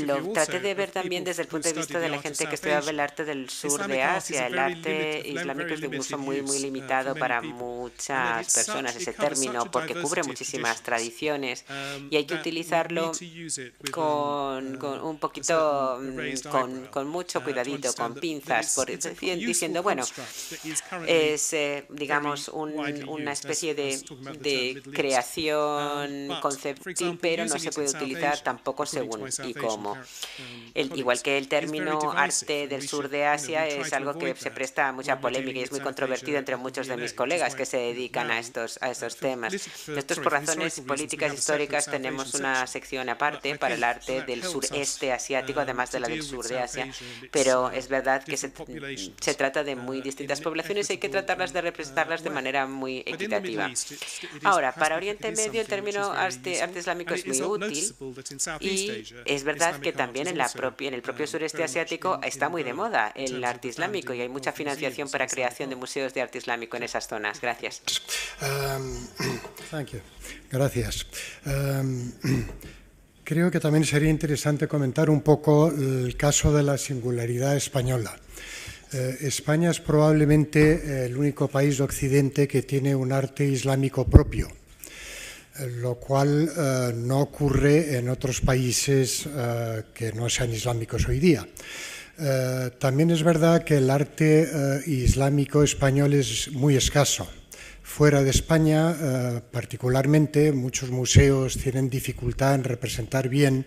[SPEAKER 3] lo traté de ver también desde el punto de vista de la gente que estudiaba el arte del sur de Asia. El arte islámico es de un uso muy limitado para muchas personas, ese término, porque cubre muchísimas tradiciones y hay que utilizarlo con un poquito, con mucho cuidadito, con pinzas, diciendo, bueno, es, digamos, una especie de creación conceptual, pero no se puede utilizar tampoco según y cómo. Igual que el término arte del sur de Asia es algo que se presta a mucha polémica y es muy controvertido entre muchos de mis colegas que se dedican a estos temas. Esto es por razones políticas históricas. Tenemos una sección aparte para el arte del sureste asiático, además de la del sur de Asia, pero es verdad que se trata de muy distintas poblaciones y hay que tratarlas de representarlas de manera muy equitativa. Ahora, para Oriente Medio el término arte islámico es muy útil y es verdad que también en el propio sureste asiático está muy de moda el arte islámico y hay mucha financiación para creación de museos de arte islámico en esas zonas. Gracias.
[SPEAKER 4] Gracias. Creo que también sería interesante comentar un poco el caso de la singularidad española. España es probablemente el único país de Occidente que tiene un arte islámico propio, lo cual no ocurre en otros países que no sean islámicos hoy día. También es verdad que el arte islámico español es muy escaso. Fuera de España, particularmente, muchos museos tienen dificultad en representar bien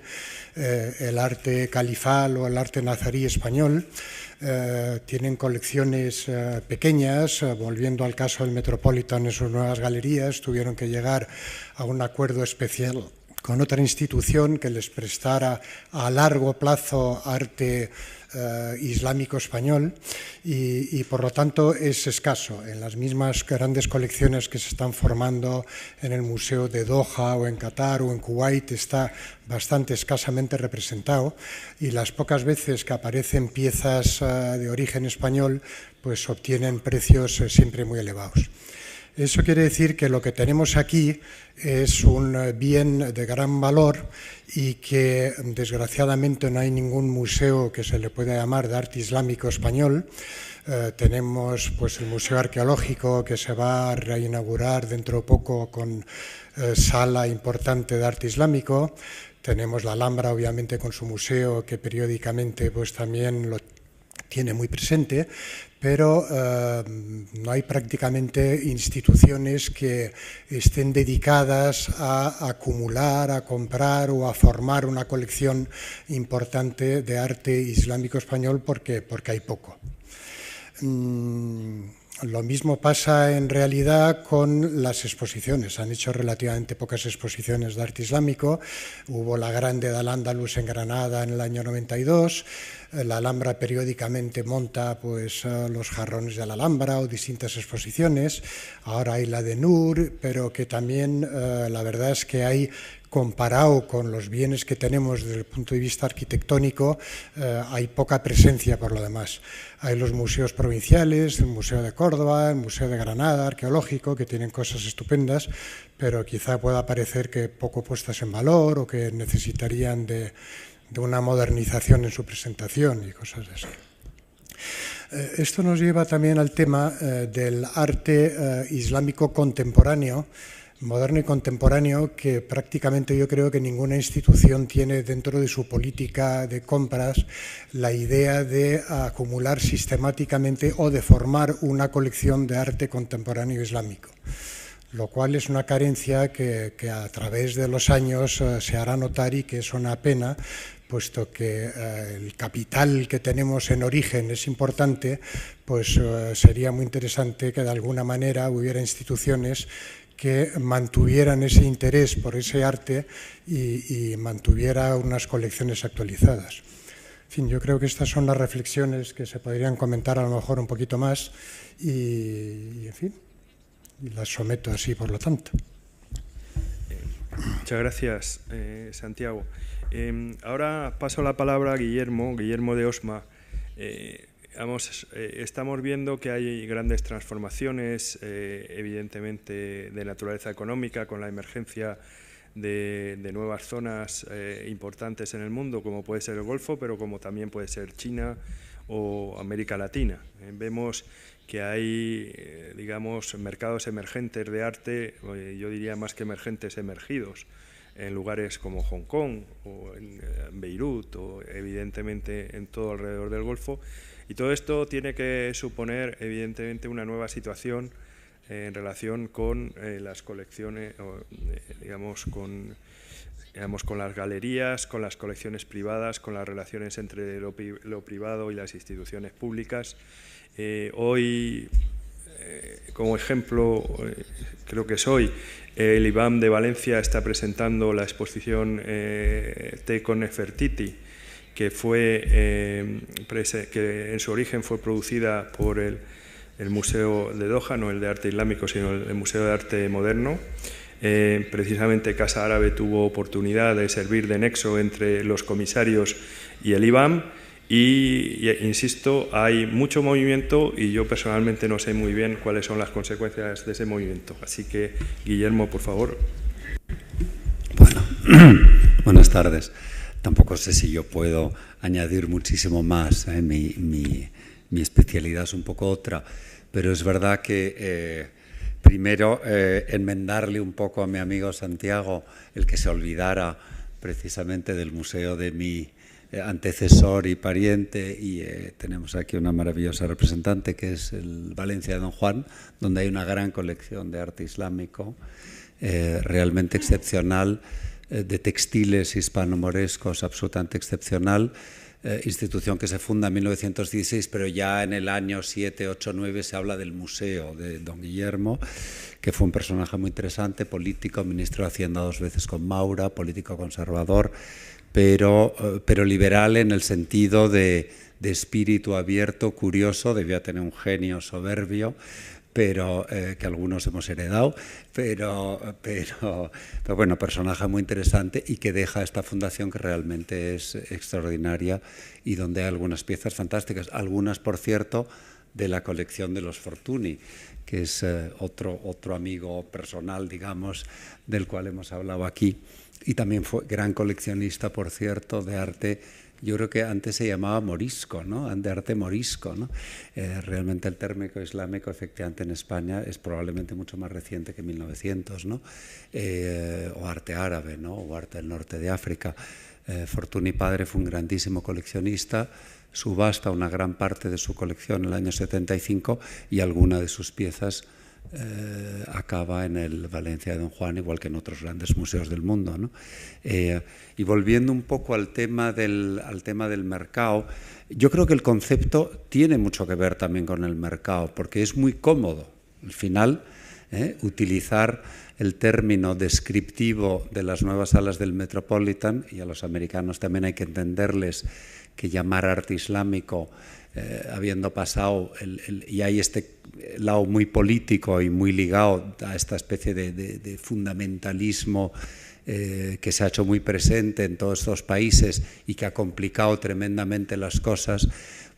[SPEAKER 4] el arte califal o el arte nazarí español. Tienen colecciones pequeñas. Volviendo al caso del Metropolitan en sus nuevas galerías, tuvieron que llegar a un acuerdo especial con otra institución que les prestara a largo plazo arte islámico español y por lo tanto es escaso. En las mismas grandes colecciones que se están formando en el Museo de Doha o en Qatar o en Kuwait está bastante escasamente representado y las pocas veces que aparecen piezas de origen español pues obtienen precios siempre muy elevados. Eso quiere decir que lo que tenemos aquí es un bien de gran valor y que desgraciadamente no hay ningún museo que se le pueda llamar de arte islámico español. Tenemos pues el Museo Arqueológico que se va a reinaugurar dentro de poco con sala importante de arte islámico. Tenemos la Alhambra obviamente con su museo que periódicamente pues también lo tiene muy presente, pero no hay prácticamente instituciones que estén dedicadas a acumular, a comprar o a formar una colección importante de arte islámico español porque hay poco. Lo mismo pasa en realidad con las exposiciones. Han hecho relativamente pocas exposiciones de arte islámico. Hubo la grande de Al-Ándalus en Granada en el año 92. La Alhambra periódicamente monta pues, los jarrones de la Alhambra o distintas exposiciones. Ahora hay la de Nur, pero que también la verdad es que hay, comparado con los bienes que tenemos desde el punto de vista arquitectónico, hay poca presencia por lo demás. Hay los museos provinciales, el Museo de Córdoba, el Museo de Granada, arqueológico, que tienen cosas estupendas, pero quizá pueda parecer que poco puestas en valor o que necesitarían de una modernización en su presentación y cosas así. Esto nos lleva también al tema del arte islámico contemporáneo, moderno y contemporáneo, que prácticamente yo creo que ninguna institución tiene dentro de su política de compras la idea de acumular sistemáticamente o de formar una colección de arte contemporáneo islámico, lo cual es una carencia que a través de los años se hará notar y que es una pena, puesto que el capital que tenemos en origen es importante, pues sería muy interesante que de alguna manera hubiera instituciones que mantuvieran ese interés por ese arte y mantuviera unas colecciones actualizadas. En fin, yo creo que estas son las reflexiones que se podrían comentar a lo mejor un poquito más y en fin, y las someto así por lo tanto.
[SPEAKER 1] Muchas gracias, Santiago. Ahora paso la palabra a Guillermo de Osma. Estamos viendo que hay grandes transformaciones, evidentemente de naturaleza económica, con la emergencia de nuevas zonas importantes en el mundo, como puede ser el Golfo, pero como también puede ser China o América Latina. Vemos que hay, digamos, mercados emergentes de arte, yo diría más que emergentes, emergidos, en lugares como Hong Kong o en Beirut o evidentemente en todo alrededor del Golfo. Y todo esto tiene que suponer, evidentemente, una nueva situación en relación con las colecciones, digamos, con las galerías, con las colecciones privadas, con las relaciones entre lo privado y las instituciones públicas. Hoy, como ejemplo, creo que es hoy, el IBAM de Valencia está presentando la exposición Te con Nefertiti, que en su origen fue producida por el Museo de Doha, no el de Arte Islámico, sino el Museo de Arte Moderno. Precisamente Casa Árabe tuvo oportunidad de servir de nexo entre los comisarios y el IBAM y insisto, hay mucho movimiento y yo personalmente no sé muy bien cuáles son las consecuencias de ese movimiento. Así que, Guillermo, por favor.
[SPEAKER 5] Bueno, buenas tardes. Tampoco sé si yo puedo añadir muchísimo más. Mi especialidad es un poco otra, pero es verdad que primero enmendarle un poco a mi amigo Santiago el que se olvidara precisamente del museo de mi antecesor y pariente, y tenemos aquí una maravillosa representante que es el Valencia de Don Juan, donde hay una gran colección de arte islámico realmente excepcional, de textiles hispano-morescos absolutamente excepcional, institución que se funda en 1916, pero ya en el año 7, 8, 9 se habla del museo de don Guillermo, que fue un personaje muy interesante, político, ministro de Hacienda 2 veces con Maura, político conservador, pero liberal en el sentido de espíritu abierto, curioso, debía tener un genio soberbio, pero que algunos hemos heredado, pero bueno, personaje muy interesante y que deja esta fundación que realmente es extraordinaria y donde hay algunas piezas fantásticas, algunas, por cierto, de la colección de los Fortuny, que es otro amigo personal, digamos, del cual hemos hablado aquí, y también fue gran coleccionista, por cierto, de arte. Yo creo que antes se llamaba morisco, ¿no? De arte morisco, ¿no? Realmente el término islámico, efectivamente, en España es probablemente mucho más reciente que 1900, ¿no? O arte árabe, ¿no? O arte del norte de África. Fortuny padre fue un grandísimo coleccionista, subasta una gran parte de su colección en el año 75 y alguna de sus piezas acaba en el Valencia de Don Juan, igual que en otros grandes museos del mundo, ¿no? Y volviendo un poco al tema del mercado, yo creo que el concepto tiene mucho que ver también con el mercado, porque es muy cómodo, al final, utilizar el término descriptivo de las nuevas salas del Metropolitan, y a los americanos también hay que entenderles que llamar arte islámico, habiendo pasado, y hay este lado muy político y muy ligado a esta especie de fundamentalismo que se ha hecho muy presente en todos estos países y que ha complicado tremendamente las cosas,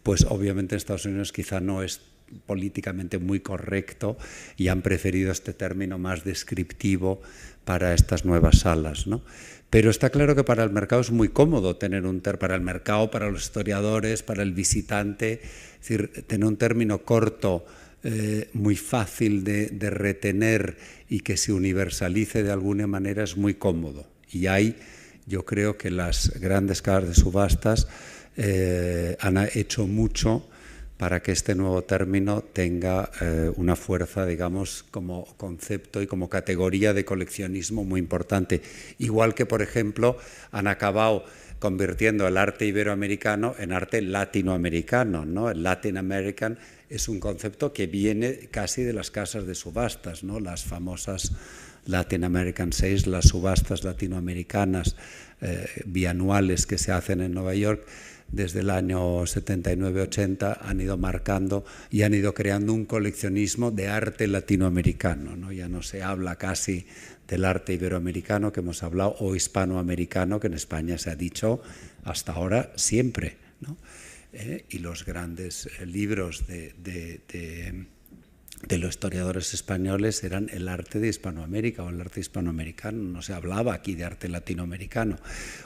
[SPEAKER 5] pues obviamente en Estados Unidos quizá no es políticamente muy correcto y han preferido este término más descriptivo para estas nuevas salas, ¿no? Pero está claro que para el mercado es muy cómodo tener para el mercado, para los historiadores, para el visitante, es decir, tener un término corto, muy fácil de retener y que se universalice de alguna manera es muy cómodo. Y yo creo que las grandes casas de subastas han hecho mucho para que este nuevo término tenga una fuerza, digamos, como concepto y como categoría de coleccionismo muy importante. Igual que, por ejemplo, han acabado convirtiendo el arte iberoamericano en arte latinoamericano, ¿no? El Latin American es un concepto que viene casi de las casas de subastas, ¿no? Las famosas Latin American Sales, las subastas latinoamericanas bianuales que se hacen en Nueva York, desde el año 79-80 han ido marcando y han ido creando un coleccionismo de arte latinoamericano, ¿no? Ya no se habla casi del arte iberoamericano que hemos hablado o hispanoamericano, que en España se ha dicho hasta ahora siempre, ¿no? Y los grandes libros de los historiadores españoles eran el arte de Hispanoamérica o el arte hispanoamericano, no se hablaba aquí de arte latinoamericano.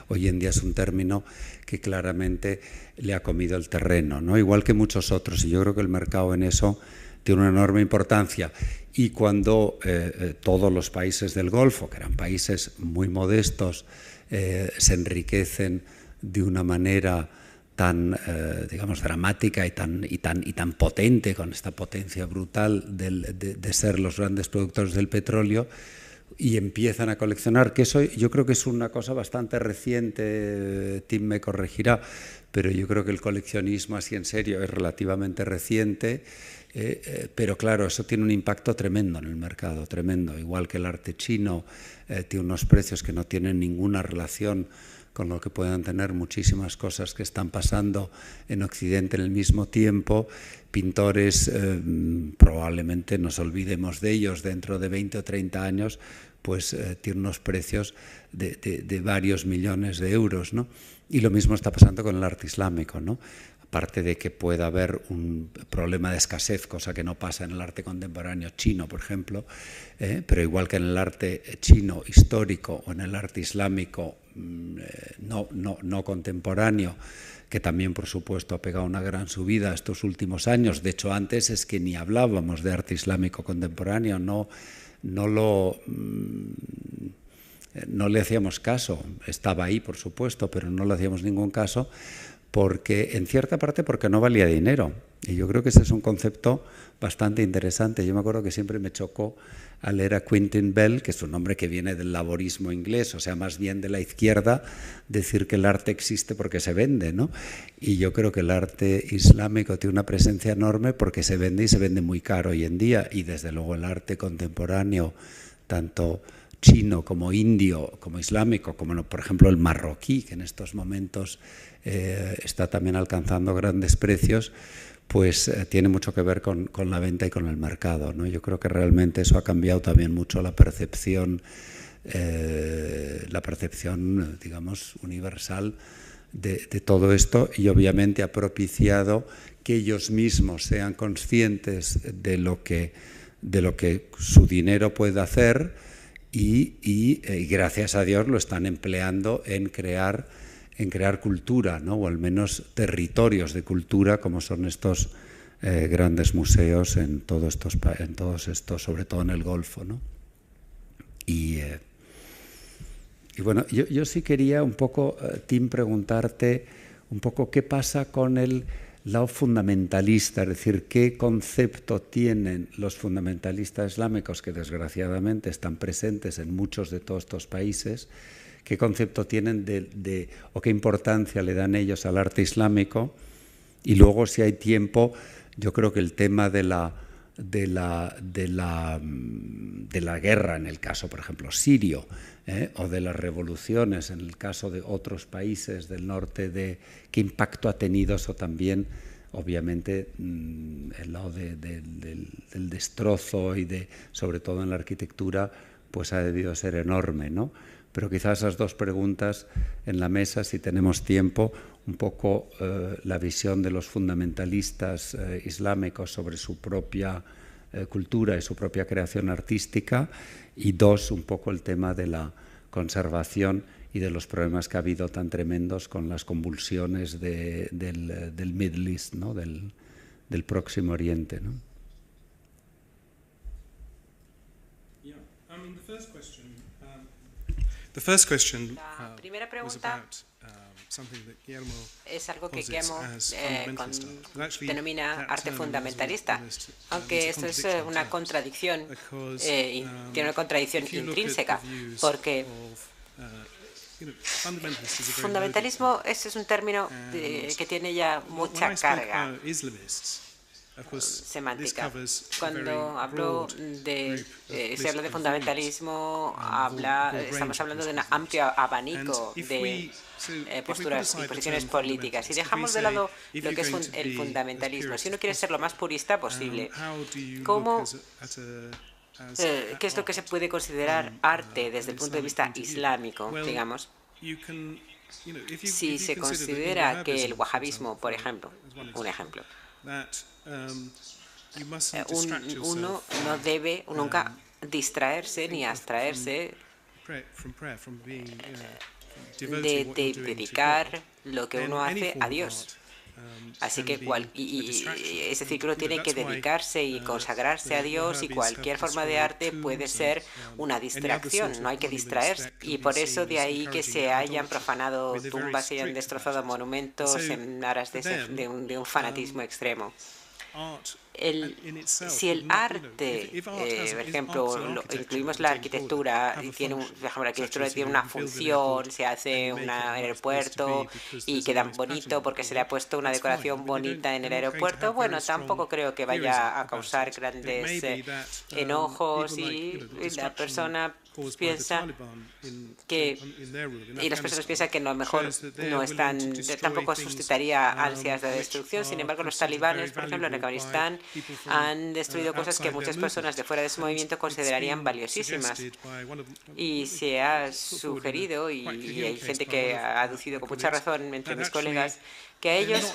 [SPEAKER 5] Hoy en día es un término que claramente le ha comido el terreno, ¿no? Igual que muchos otros, y yo creo que el mercado en eso tiene una enorme importancia. Y cuando todos los países del Golfo, que eran países muy modestos, se enriquecen de una manera tan, digamos, dramática y tan potente, con esta potencia brutal de ser los grandes productores del petróleo, y empiezan a coleccionar, que eso yo creo que es una cosa bastante reciente, Tim me corregirá, pero yo creo que el coleccionismo así en serio es relativamente reciente, pero claro, eso tiene un impacto tremendo en el mercado, tremendo, igual que el arte chino tiene unos precios que no tienen ninguna relación con lo que puedan tener muchísimas cosas que están pasando en Occidente en el mismo tiempo. Pintores, probablemente nos olvidemos de ellos dentro de 20 o 30 años, pues tienen unos precios de varios millones de euros, ¿no? Y lo mismo está pasando con el arte islámico, ¿no? Aparte de que pueda haber un problema de escasez, cosa que no pasa en el arte contemporáneo chino, por ejemplo, pero igual que en el arte chino histórico o en el arte islámico no contemporáneo, que también, por supuesto, ha pegado una gran subida estos últimos años. De hecho, antes es que ni hablábamos de arte islámico contemporáneo, no le hacíamos caso. Estaba ahí, por supuesto, pero no le hacíamos ningún caso, porque en cierta parte porque no valía dinero. Y yo creo que ese es un concepto bastante interesante. Yo me acuerdo que siempre me chocó al leer a Quentin Bell, que es un nombre que viene del laborismo inglés, o sea, más bien de la izquierda, decir que el arte existe porque se vende, ¿no? Y yo creo que el arte islámico tiene una presencia enorme porque se vende y se vende muy caro hoy en día. Y desde luego el arte contemporáneo, tanto chino como indio, como islámico, como por ejemplo el marroquí, que en estos momentos está también alcanzando grandes precios, pues tiene mucho que ver con la venta y con el mercado, ¿no? Yo creo que realmente eso ha cambiado también mucho la percepción, digamos, universal de todo esto, y obviamente ha propiciado que ellos mismos sean conscientes de lo que su dinero puede hacer y gracias a Dios lo están empleando en crear cultura, ¿no? O al menos territorios de cultura, como son estos grandes museos en todos estos, sobre todo en el Golfo, ¿no? Y bueno, yo sí quería un poco, Tim, preguntarte un poco qué pasa con el lado fundamentalista, es decir, qué concepto tienen los fundamentalistas islámicos, que desgraciadamente están presentes en muchos de todos estos países, qué concepto tienen o qué importancia le dan ellos al arte islámico. Y luego, si hay tiempo, yo creo que el tema de la guerra, en el caso, por ejemplo, sirio, o de las revoluciones, en el caso de otros países del norte, qué impacto ha tenido eso también, obviamente, el lado del destrozo y sobre todo en la arquitectura, pues ha debido ser enorme, ¿no? Pero quizás esas dos preguntas en la mesa, si tenemos tiempo, un poco la visión de los fundamentalistas islámicos sobre su propia cultura y su propia creación artística, y dos, un poco el tema de la conservación y de los problemas que ha habido tan tremendos con las convulsiones del Middle East, ¿no? del Próximo Oriente, ¿no?
[SPEAKER 2] The first question
[SPEAKER 3] La primera
[SPEAKER 2] was
[SPEAKER 3] pregunta
[SPEAKER 2] about something that Guillermo
[SPEAKER 3] es algo que
[SPEAKER 2] posits
[SPEAKER 3] Guillermo
[SPEAKER 2] as fundamentalist art. But actually,
[SPEAKER 3] denomina
[SPEAKER 2] that
[SPEAKER 3] arte
[SPEAKER 2] term
[SPEAKER 3] fundamentalista,
[SPEAKER 2] is
[SPEAKER 3] aunque
[SPEAKER 2] it's a
[SPEAKER 3] esto es
[SPEAKER 2] contradiction
[SPEAKER 3] una
[SPEAKER 2] in terms,
[SPEAKER 3] contradicción,
[SPEAKER 2] because,
[SPEAKER 3] tiene una contradicción
[SPEAKER 2] if you look at the
[SPEAKER 3] intrínseca,
[SPEAKER 2] views
[SPEAKER 3] porque
[SPEAKER 2] of, fundamentalists is a very
[SPEAKER 3] fundamentalismo ese es un término que tiene ya
[SPEAKER 2] loaded term.
[SPEAKER 3] mucha
[SPEAKER 2] When I spoke
[SPEAKER 3] carga
[SPEAKER 2] about Islamists, of course, this
[SPEAKER 3] semántica.
[SPEAKER 2] covers a
[SPEAKER 3] Cuando
[SPEAKER 2] very
[SPEAKER 3] hablo
[SPEAKER 2] broad
[SPEAKER 3] de,
[SPEAKER 2] group of
[SPEAKER 3] se habla de
[SPEAKER 2] political
[SPEAKER 3] fundamentalismo,
[SPEAKER 2] broad
[SPEAKER 3] estamos
[SPEAKER 2] range of
[SPEAKER 3] hablando de un
[SPEAKER 2] political
[SPEAKER 3] amplio
[SPEAKER 2] views.
[SPEAKER 3] abanico
[SPEAKER 2] And if
[SPEAKER 3] de
[SPEAKER 2] we- so if we
[SPEAKER 3] posturas
[SPEAKER 2] put
[SPEAKER 3] y
[SPEAKER 2] aside the
[SPEAKER 3] posiciones
[SPEAKER 2] term
[SPEAKER 3] políticas. Si
[SPEAKER 2] fundamentalist, if we
[SPEAKER 3] dejamos de
[SPEAKER 2] say,
[SPEAKER 3] lado
[SPEAKER 2] if
[SPEAKER 3] lo
[SPEAKER 2] you're
[SPEAKER 3] que es
[SPEAKER 2] going to
[SPEAKER 3] el
[SPEAKER 2] be
[SPEAKER 3] fundamentalismo,
[SPEAKER 2] as
[SPEAKER 3] si uno
[SPEAKER 2] purist
[SPEAKER 3] quiere
[SPEAKER 2] as
[SPEAKER 3] ser lo más purista posible,
[SPEAKER 2] how do you
[SPEAKER 3] ¿cómo,
[SPEAKER 2] look as
[SPEAKER 3] ¿qué es lo que se
[SPEAKER 2] art
[SPEAKER 3] puede considerar arte desde el
[SPEAKER 2] an
[SPEAKER 3] punto de
[SPEAKER 2] Islamic
[SPEAKER 3] vista
[SPEAKER 2] point of view?
[SPEAKER 3] islámico,
[SPEAKER 2] Well,
[SPEAKER 3] digamos?
[SPEAKER 2] you can, if
[SPEAKER 3] Si
[SPEAKER 2] you
[SPEAKER 3] se
[SPEAKER 2] consider that
[SPEAKER 3] considera que el
[SPEAKER 2] Wahhabism,
[SPEAKER 3] wahabismo, por
[SPEAKER 2] as
[SPEAKER 3] ejemplo,
[SPEAKER 2] one
[SPEAKER 3] un
[SPEAKER 2] example,
[SPEAKER 3] ejemplo,
[SPEAKER 2] that you mustn't distract
[SPEAKER 3] uno
[SPEAKER 2] yourself
[SPEAKER 3] no debe nunca distraerse ni abstraerse
[SPEAKER 2] from prayer, from being,
[SPEAKER 3] de
[SPEAKER 2] devoting what you're doing to
[SPEAKER 3] dedicar
[SPEAKER 2] God.
[SPEAKER 3] lo que
[SPEAKER 2] Then
[SPEAKER 3] uno
[SPEAKER 2] any
[SPEAKER 3] hace
[SPEAKER 2] form
[SPEAKER 3] a
[SPEAKER 2] of
[SPEAKER 3] Dios.
[SPEAKER 2] art,
[SPEAKER 3] Así
[SPEAKER 2] can
[SPEAKER 3] que
[SPEAKER 2] be a
[SPEAKER 3] y
[SPEAKER 2] distraction.
[SPEAKER 3] ese círculo tiene que
[SPEAKER 2] That's why,
[SPEAKER 3] dedicarse y consagrarse a
[SPEAKER 2] the
[SPEAKER 3] Dios, y
[SPEAKER 2] Wahhabis
[SPEAKER 3] cualquier
[SPEAKER 2] have
[SPEAKER 3] forma de
[SPEAKER 2] destroyed
[SPEAKER 3] arte puede
[SPEAKER 2] tombs
[SPEAKER 3] ser
[SPEAKER 2] and,
[SPEAKER 3] una
[SPEAKER 2] any other
[SPEAKER 3] distracción,
[SPEAKER 2] sort
[SPEAKER 3] no hay
[SPEAKER 2] of
[SPEAKER 3] que
[SPEAKER 2] monuments
[SPEAKER 3] distraerse,
[SPEAKER 2] that can
[SPEAKER 3] y
[SPEAKER 2] be
[SPEAKER 3] por eso
[SPEAKER 2] seen
[SPEAKER 3] de
[SPEAKER 2] as
[SPEAKER 3] ahí que
[SPEAKER 2] encouraging
[SPEAKER 3] se hayan
[SPEAKER 2] idolatry,
[SPEAKER 3] profanado
[SPEAKER 2] with a very
[SPEAKER 3] tumbas y hayan
[SPEAKER 2] strict
[SPEAKER 3] destrozado
[SPEAKER 2] about it.
[SPEAKER 3] monumentos
[SPEAKER 2] So,
[SPEAKER 3] en aras de,
[SPEAKER 2] for them,
[SPEAKER 3] de un fanatismo extremo.
[SPEAKER 2] Art
[SPEAKER 3] Si el arte, por ejemplo, incluimos la arquitectura, y tiene la arquitectura tiene una función, se hace un aeropuerto y queda bonito porque se le ha puesto una decoración bonita en el aeropuerto, bueno, tampoco creo que vaya a causar grandes enojos, y la persona piensa que, y las personas piensan que a lo mejor no están, tampoco suscitaría ansias de destrucción. Sin embargo, los talibanes, por ejemplo, en Afganistán, han destruido cosas que muchas personas de fuera de ese movimiento considerarían valiosísimas, y se ha sugerido, y hay gente que ha aducido con mucha razón entre mis colegas, que a ellos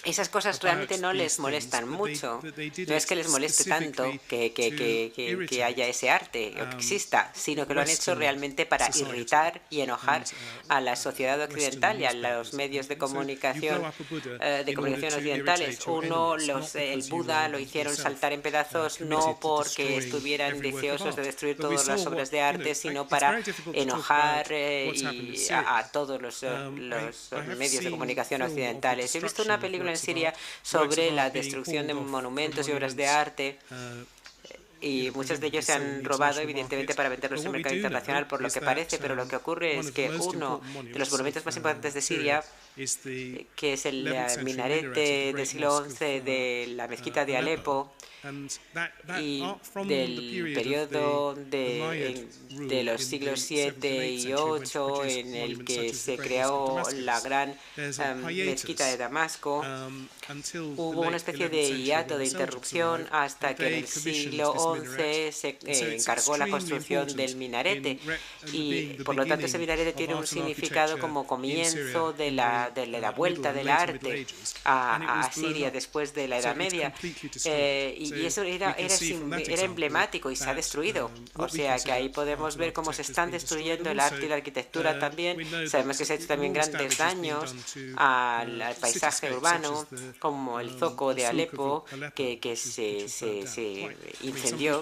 [SPEAKER 3] esas cosas realmente no les molestan mucho. No es que les moleste tanto que haya ese arte o que exista, sino que lo han hecho realmente para irritar y enojar a la sociedad occidental y a los medios de comunicación occidentales. Uno, el Buda, lo hicieron saltar en pedazos no porque estuvieran deseosos de destruir todas las obras de arte, sino para enojar a todos los medios de comunicación occidentales. He visto una película en Siria sobre la destrucción de monumentos y obras de arte, y muchos de ellos se han robado, evidentemente, para venderlos en el mercado internacional, por lo que parece, pero lo que ocurre es que uno de los monumentos más importantes de Siria, que es el minarete del siglo XI de la mezquita de Alepo, y del periodo de los siglos 7 y 8, en el que se creó la gran mezquita de Damasco, hubo una especie de hiato, de interrupción, hasta que en el siglo XI se encargó la construcción del minarete, y por lo tanto ese minarete tiene un significado como comienzo de la vuelta del arte a Siria después de la Edad Media, y eso era emblemático y se ha destruido. O sea que ahí podemos ver cómo se están destruyendo el arte y la arquitectura también. Sabemos que se ha hecho también grandes daños al paisaje urbano, como el zoco de Alepo, que se incendió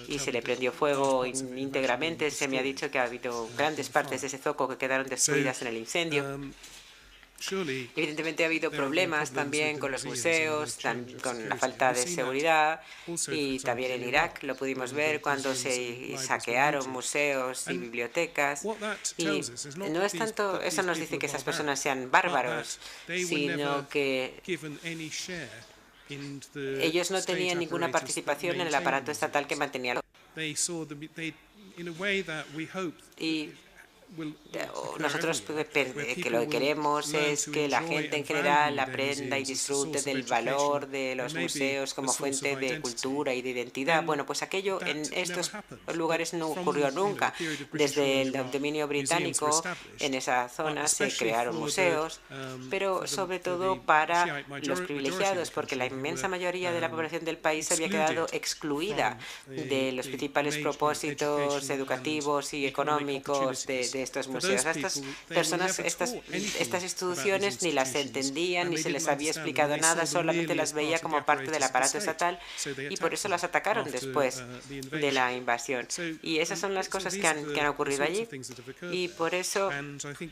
[SPEAKER 3] y se le prendió fuego íntegramente. Se me ha dicho que ha habido grandes partes de ese zoco que quedaron destruidas en el incendio. Evidentemente ha habido problemas también con los museos, con la falta de seguridad, y también en Irak lo pudimos ver cuando se saquearon museos y bibliotecas. Y no es tanto, eso nos dice que esas personas sean bárbaros, sino que ellos no tenían ninguna participación en el aparato estatal que mantenía. Y nosotros que lo que queremos es que la gente en general aprenda y disfrute del valor de los museos como fuente de cultura y de identidad. Bueno, pues aquello en estos lugares no ocurrió nunca. Desde el dominio británico, en esa zona se crearon museos, pero sobre todo para los privilegiados, porque la inmensa mayoría de la población del país había quedado excluida de los principales propósitos educativos y económicos de estos museos. A estas personas, estas instituciones ni las entendían, ni se les había explicado nada, solamente las veía como parte del aparato estatal y por eso las atacaron después de la invasión. Y esas son las cosas que han ocurrido allí. Y por eso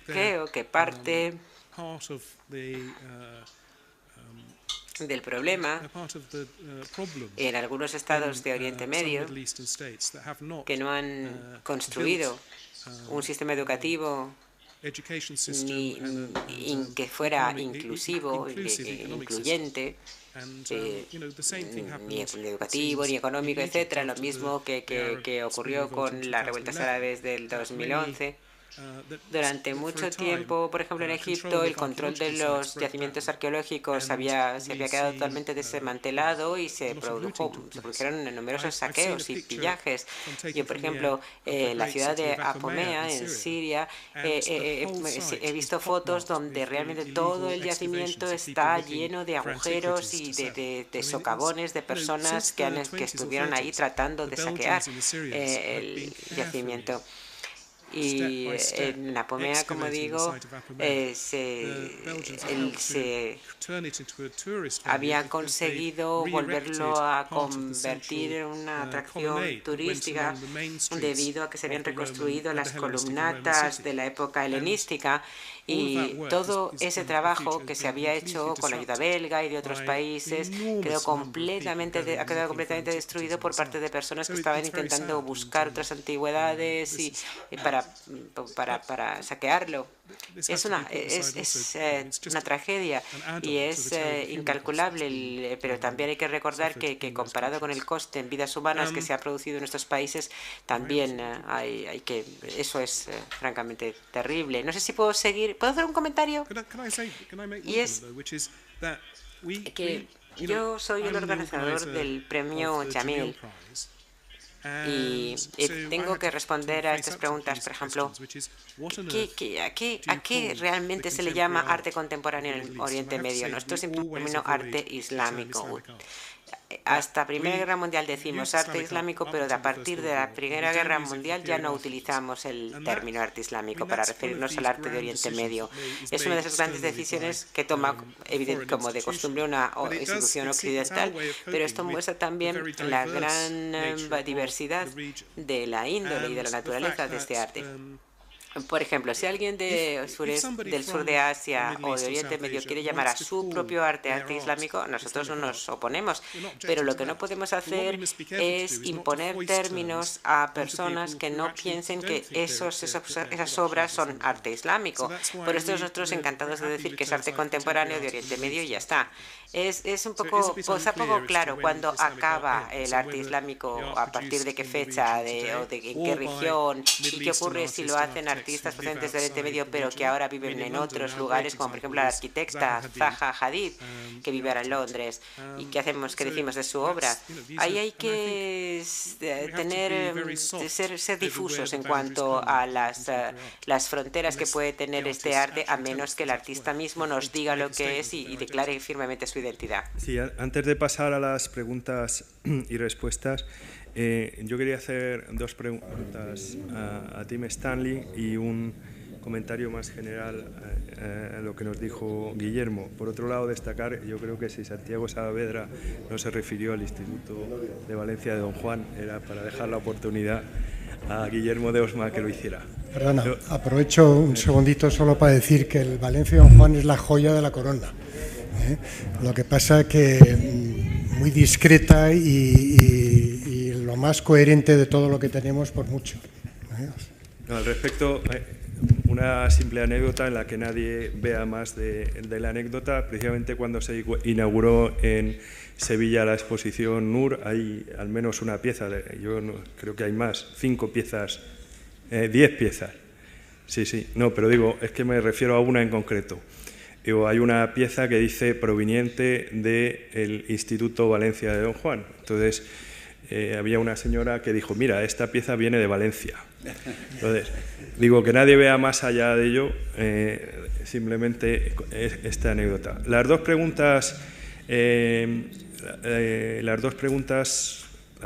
[SPEAKER 3] creo que parte del problema en algunos estados de Oriente Medio que no han construido un sistema educativo ni que fuera inclusivo, incluyente, ni educativo, ni económico, etcétera. Lo mismo que ocurrió con las revueltas árabes del 2011. Durante mucho tiempo, por ejemplo, en Egipto, el control de los yacimientos arqueológicos se había quedado totalmente desmantelado y se produjeron numerosos saqueos y pillajes. Yo, por ejemplo, la ciudad de Apamea, en Siria, he visto fotos donde realmente todo el yacimiento está lleno de agujeros y de socavones de personas que estuvieron ahí tratando de saquear el yacimiento. Y en Apamea, como digo, habían conseguido volverlo a convertir en una atracción turística debido a que se habían reconstruido las columnatas de la época helenística y todo ese trabajo que se había hecho con la ayuda belga y de otros países ha quedado completamente destruido por parte de personas que estaban intentando buscar otras antigüedades y para saquearlo. Es una tragedia y es incalculable, pero también hay que recordar que comparado con el coste en vidas humanas que se ha producido en estos países, también eso es francamente terrible. No sé si puedo seguir. ¿Puedo hacer un comentario? Y es que yo soy el organizador del premio Jamil. Y tengo que responder a estas preguntas, por ejemplo, ¿a qué realmente se le llama arte contemporáneo en el Oriente Medio? Nosotros siempre decimos arte islámico. Hasta Primera Guerra Mundial decimos arte islámico, pero a partir de la Primera Guerra Mundial ya no utilizamos el término arte islámico para referirnos al arte de Oriente Medio. Es una de esas grandes decisiones que toma, como de costumbre, una institución occidental, pero esto muestra también la gran diversidad de la índole y de la naturaleza de este arte. Por ejemplo, si alguien del sur de Asia o de Oriente Medio quiere llamar a su propio arte islámico, nosotros no nos oponemos. Pero lo que no podemos hacer es imponer términos a personas que no piensen que esas obras son arte islámico. Por esto nosotros encantados de decir que es arte contemporáneo de Oriente Medio y ya está. Es un poco, está poco claro cuándo acaba el arte islámico, a partir de qué fecha, o de en qué región, y qué ocurre si lo hacen artistas procedentes del Oriente Medio, pero que ahora viven en otros lugares, como por ejemplo la arquitecta Zaha Hadid, que vive ahora en Londres. ¿Y qué decimos de su obra? Ahí hay que ser difusos en cuanto a las fronteras que puede tener este arte, a menos que el artista mismo nos diga lo que es y declare firmemente su identidad.
[SPEAKER 1] Sí, antes de pasar a las preguntas y respuestas, yo quería hacer dos preguntas a Tim Stanley y un comentario más general a lo que nos dijo Guillermo. Por otro lado, destacar, yo creo que si Santiago Saavedra no se refirió al Instituto de Valencia de Don Juan, era para dejar la oportunidad a Guillermo de Osma que lo hiciera.
[SPEAKER 4] Perdona, aprovecho un segundito solo para decir que el Valencia de Don Juan es la joya de la corona. Lo que pasa que muy discreta y lo más coherente de todo lo que tenemos por mucho.
[SPEAKER 1] No, al respecto, una simple anécdota en la que nadie vea más de la anécdota. Precisamente cuando se inauguró en Sevilla la exposición NUR, hay al menos una pieza, yo creo que hay más, 5 piezas, 10 piezas. Sí, no, pero digo, es que me refiero a una en concreto. Hay una pieza que dice proveniente del Instituto Valencia de Don Juan. Entonces, había una señora que dijo, mira, esta pieza viene de Valencia. Entonces, digo, que nadie vea más allá de ello, simplemente esta anécdota. Las dos preguntas, la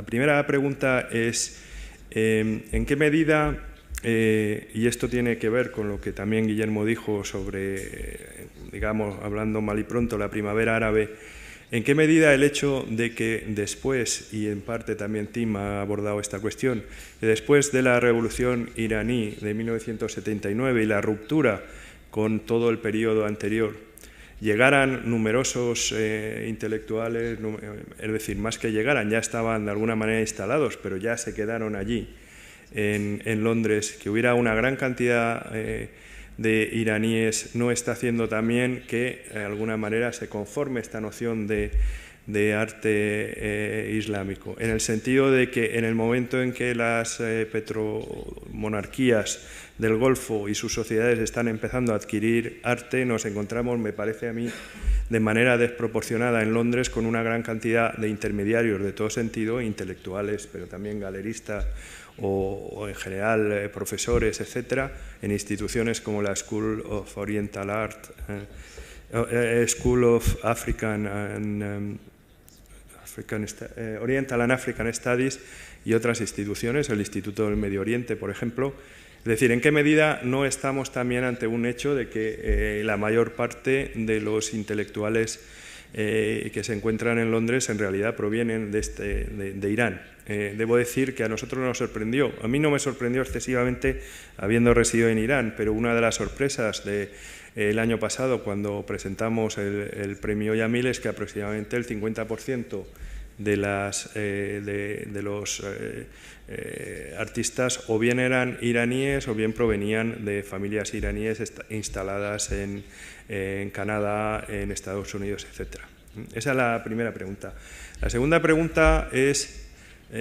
[SPEAKER 1] primera pregunta es, ¿en qué medida y esto tiene que ver con lo que también Guillermo dijo sobre, digamos, hablando mal y pronto, la primavera árabe. ¿En qué medida el hecho de que después, y en parte también Tim ha abordado esta cuestión, que después de la revolución iraní de 1979 y la ruptura con todo el periodo anterior, llegaran numerosos intelectuales, es decir, más que llegaran, ya estaban de alguna manera instalados, pero ya se quedaron allí en Londres, que hubiera una gran cantidad de iraníes, no está haciendo también que de alguna manera se conforme esta noción de arte islámico, en el sentido de que en el momento en que las petromonarquías del Golfo y sus sociedades están empezando a adquirir arte, nos encontramos, me parece a mí, de manera desproporcionada en Londres con una gran cantidad de intermediarios de todo sentido, intelectuales, pero también galeristas o en general profesores, etcétera, en instituciones como la School of Oriental Art, School of Oriental and African Studies y otras instituciones, el Instituto del Medio Oriente, por ejemplo. Es decir, ¿en qué medida no estamos también ante un hecho de que la mayor parte de los intelectuales que se encuentran en Londres en realidad provienen de Irán? Debo decir que a nosotros nos sorprendió, a mí no me sorprendió excesivamente habiendo residido en Irán, pero una de las sorpresas del año pasado cuando presentamos el premio Yamil es que aproximadamente el 50% de los artistas o bien eran iraníes o bien provenían de familias iraníes instaladas en Canadá, en Estados Unidos, etc. Esa es la primera pregunta. La segunda pregunta es,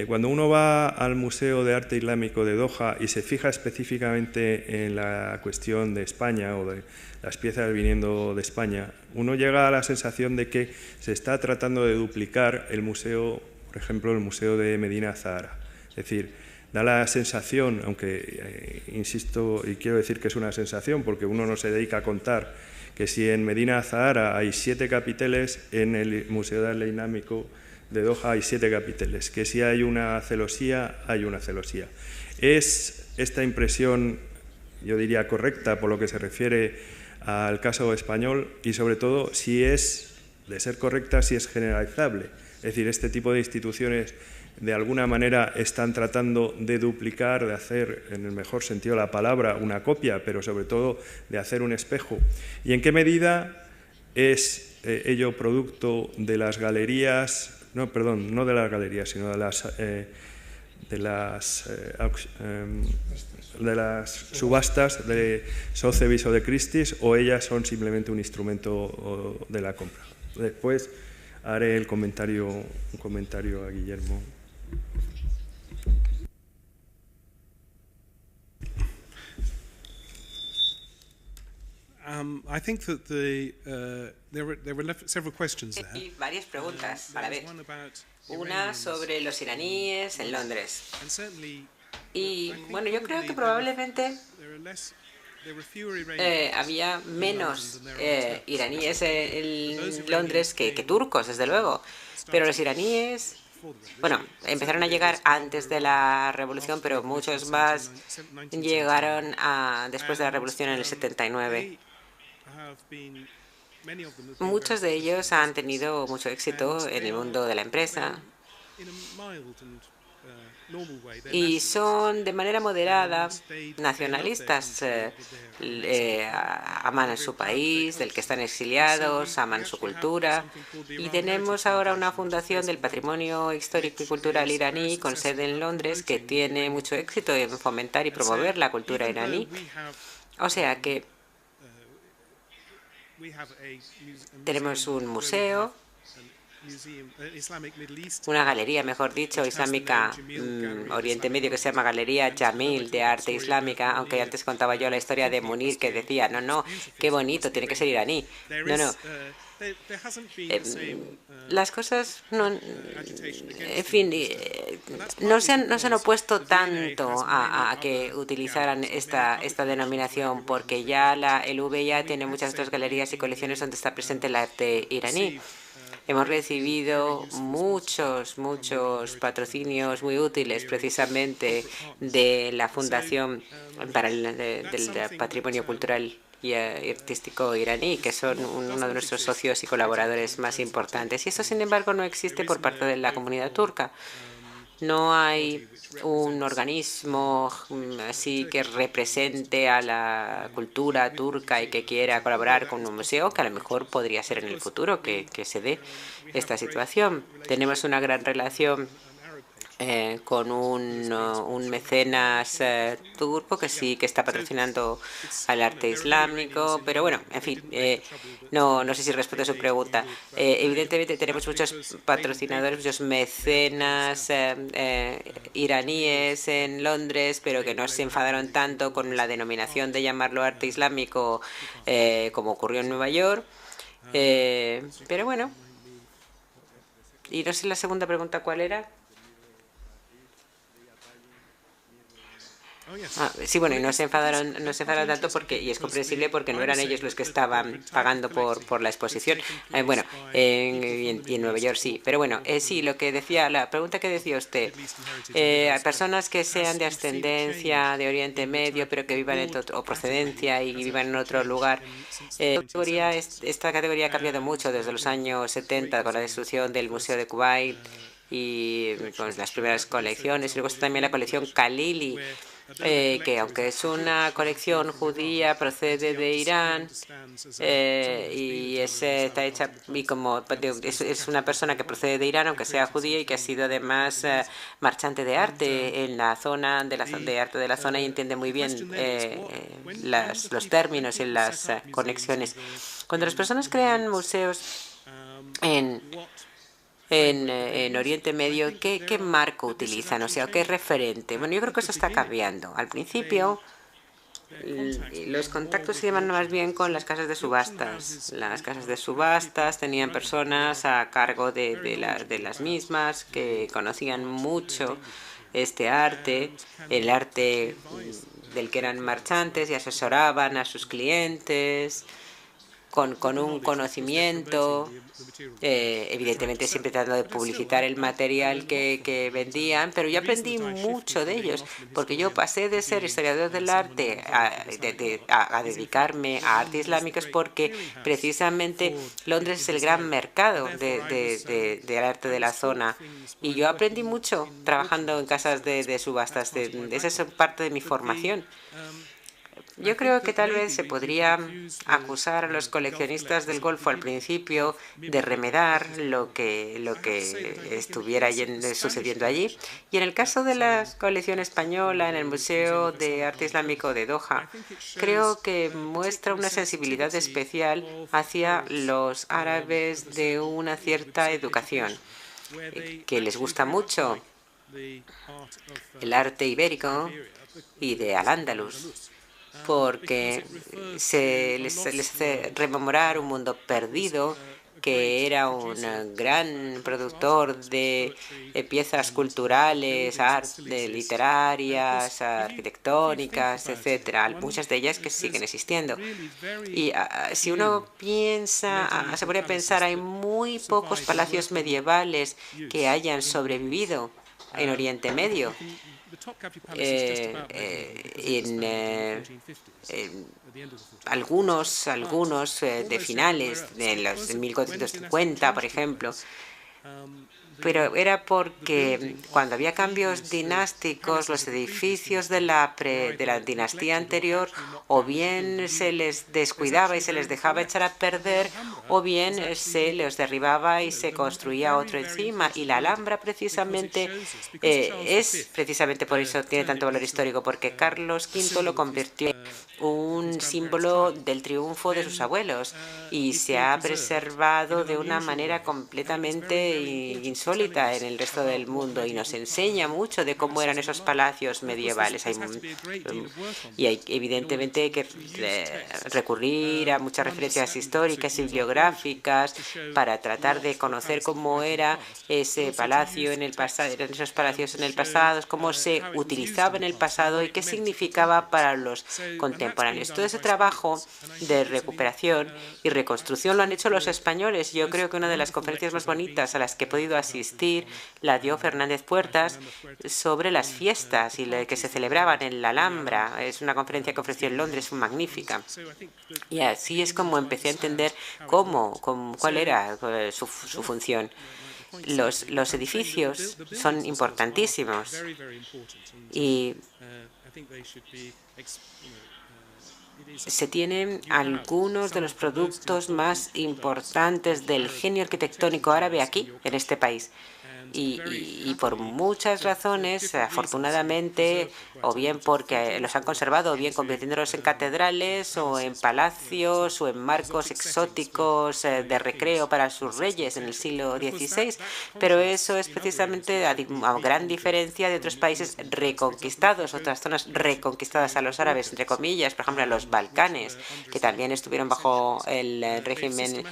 [SPEAKER 1] cuando uno va al Museo de Arte Islámico de Doha y se fija específicamente en la cuestión de España o de las piezas viniendo de España, uno llega a la sensación de que se está tratando de duplicar el museo, por ejemplo, el Museo de Medina Zahara. Es decir, da la sensación, aunque insisto y quiero decir que es una sensación porque uno no se dedica a contar, que si en Medina Zahara hay 7 capiteles, en el Museo de Arte Islámico de Doha hay 7 capiteles, que si hay una celosía, hay una celosía. ¿Es esta impresión, yo diría, correcta por lo que se refiere al caso español y sobre todo si es, de ser correcta, si es generalizable? Es decir, este tipo de instituciones de alguna manera están tratando de duplicar, de hacer, en el mejor sentido de la palabra, una copia, pero sobre todo de hacer un espejo. ¿Y en qué medida es ello producto de las galerías, no, perdón, no de las galerías, sino de las subastas de Sotheby's o de Christie's, o ellas son simplemente un instrumento de la compra? Después haré un comentario a Guillermo.
[SPEAKER 2] I think that there were several questions there.
[SPEAKER 3] Hay varias preguntas a la vez. Una sobre los iraníes en Londres. Y bueno, yo creo que probablemente había menos iraníes en Londres que turcos, desde luego. Pero los iraníes, bueno, empezaron a llegar antes de la revolución, pero muchos más llegaron después de la revolución en el 79. Muchos de ellos han tenido mucho éxito en el mundo de la empresa y son de manera moderada nacionalistas, aman a su país, del que están exiliados, aman su cultura, y tenemos ahora una fundación del patrimonio histórico y cultural iraní con sede en Londres que tiene mucho éxito en fomentar y promover la cultura iraní. O sea que tenemos un museo, una galería, mejor dicho, islámica Oriente Medio, que se llama Galería Yamil de Arte Islámica, aunque antes contaba yo la historia de Munir, que decía, no, qué bonito, tiene que ser iraní. No. Las cosas, en fin, no se han opuesto tanto a que utilizaran esta denominación, porque ya el VIA tiene muchas otras galerías y colecciones donde está presente el arte iraní. Hemos recibido muchos patrocinios muy útiles precisamente de la Fundación para del Patrimonio Cultural y artístico iraní, que son uno de nuestros socios y colaboradores más importantes. Y eso, sin embargo, no existe por parte de la comunidad turca. No hay un organismo así que represente a la cultura turca y que quiera colaborar con un museo, que a lo mejor podría ser en el futuro que se dé esta situación. Tenemos una gran relación con un mecenas turco que sí que está patrocinando al arte islámico, pero bueno, en fin, no sé si respondo a su pregunta. Evidentemente tenemos muchos patrocinadores, muchos mecenas iraníes en Londres, pero que no se enfadaron tanto con la denominación de llamarlo arte islámico como ocurrió en Nueva York. Pero bueno, y no sé la segunda pregunta cuál era. Sí, bueno, y no se enfadaron tanto porque, y es comprensible porque no eran ellos los que estaban pagando por la exposición. Bueno, y en Nueva York sí. Pero bueno, sí, lo que decía, la pregunta que decía usted, hay personas que sean de ascendencia de Oriente Medio, pero que vivan o procedencia y vivan en otro lugar. Esta categoría ha cambiado mucho desde los años 70 con la destrucción del Museo de Kuwait y con las primeras colecciones. Y luego está también la colección Khalili, que aunque es una colección judía, procede de Irán y está hecha, y como es una persona que procede de Irán, aunque sea judía, y que ha sido además marchante de arte en la zona de arte de la zona y entiende muy bien los términos y las conexiones. Cuando las personas crean museos en Oriente Medio, ¿qué marco utilizan? O sea, ¿qué referente? Bueno, yo creo que eso está cambiando. Al principio, los contactos se llevan más bien con las casas de subastas. Las casas de subastas tenían personas a cargo de las mismas que conocían mucho este arte, el arte del que eran marchantes, y asesoraban a sus clientes con un conocimiento, evidentemente siempre tratando de publicitar el material que vendían, pero yo aprendí mucho de ellos, porque yo pasé de ser historiador del arte a dedicarme a arte islámico, porque precisamente Londres es el gran mercado del arte de la zona, y yo aprendí mucho trabajando en casas de subastas. Esa es parte de mi formación. Yo creo que tal vez se podría acusar a los coleccionistas del Golfo al principio de remedar lo que estuviera sucediendo allí. Y en el caso de la colección española en el Museo de Arte Islámico de Doha, creo que muestra una sensibilidad especial hacia los árabes de una cierta educación, que les gusta mucho el arte ibérico y de Al-Ándalus, porque les hace rememorar un mundo perdido, que era un gran productor de piezas culturales, literarias, arquitectónicas, etcétera, muchas de ellas que siguen existiendo. Y si uno se pone a pensar, hay muy pocos palacios medievales que hayan sobrevivido en Oriente Medio. Algunos de finales de los 1450, por ejemplo, pero era porque cuando había cambios dinásticos, los edificios de la dinastía anterior o bien se les descuidaba y se les dejaba echar a perder, o bien se los derribaba y se construía otro encima. Y la Alhambra precisamente es precisamente por eso tiene tanto valor histórico, porque Carlos V lo convirtió en un símbolo del triunfo de sus abuelos y se ha preservado de una manera completamente insólita. insólita en el resto del mundo y nos enseña mucho de cómo eran esos palacios medievales. Y hay evidentemente que recurrir a muchas referencias históricas y bibliográficas para tratar de conocer cómo era ese palacio en el pasado, esos palacios en el pasado, cómo se utilizaba en el pasado y qué significaba para los contemporáneos. Todo ese trabajo de recuperación y reconstrucción lo han hecho los españoles. Yo creo que una de las conferencias más bonitas a las que he podido asistir la dio Fernández Puertas sobre las fiestas y que se celebraban en la Alhambra. Es una conferencia que ofreció en Londres, fue magnífica. Y así es como empecé a entender cuál era su función. Los edificios son importantísimos y se tienen algunos de los productos más importantes del genio arquitectónico árabe aquí, en este país. Y por muchas razones, afortunadamente, o bien porque los han conservado, o bien convirtiéndolos en catedrales, o en palacios, o en marcos exóticos de recreo para sus reyes en el siglo XVI, pero eso es precisamente a gran diferencia de otros países reconquistados, otras zonas reconquistadas a los árabes, entre comillas, por ejemplo, a los Balcanes, que también estuvieron bajo el régimen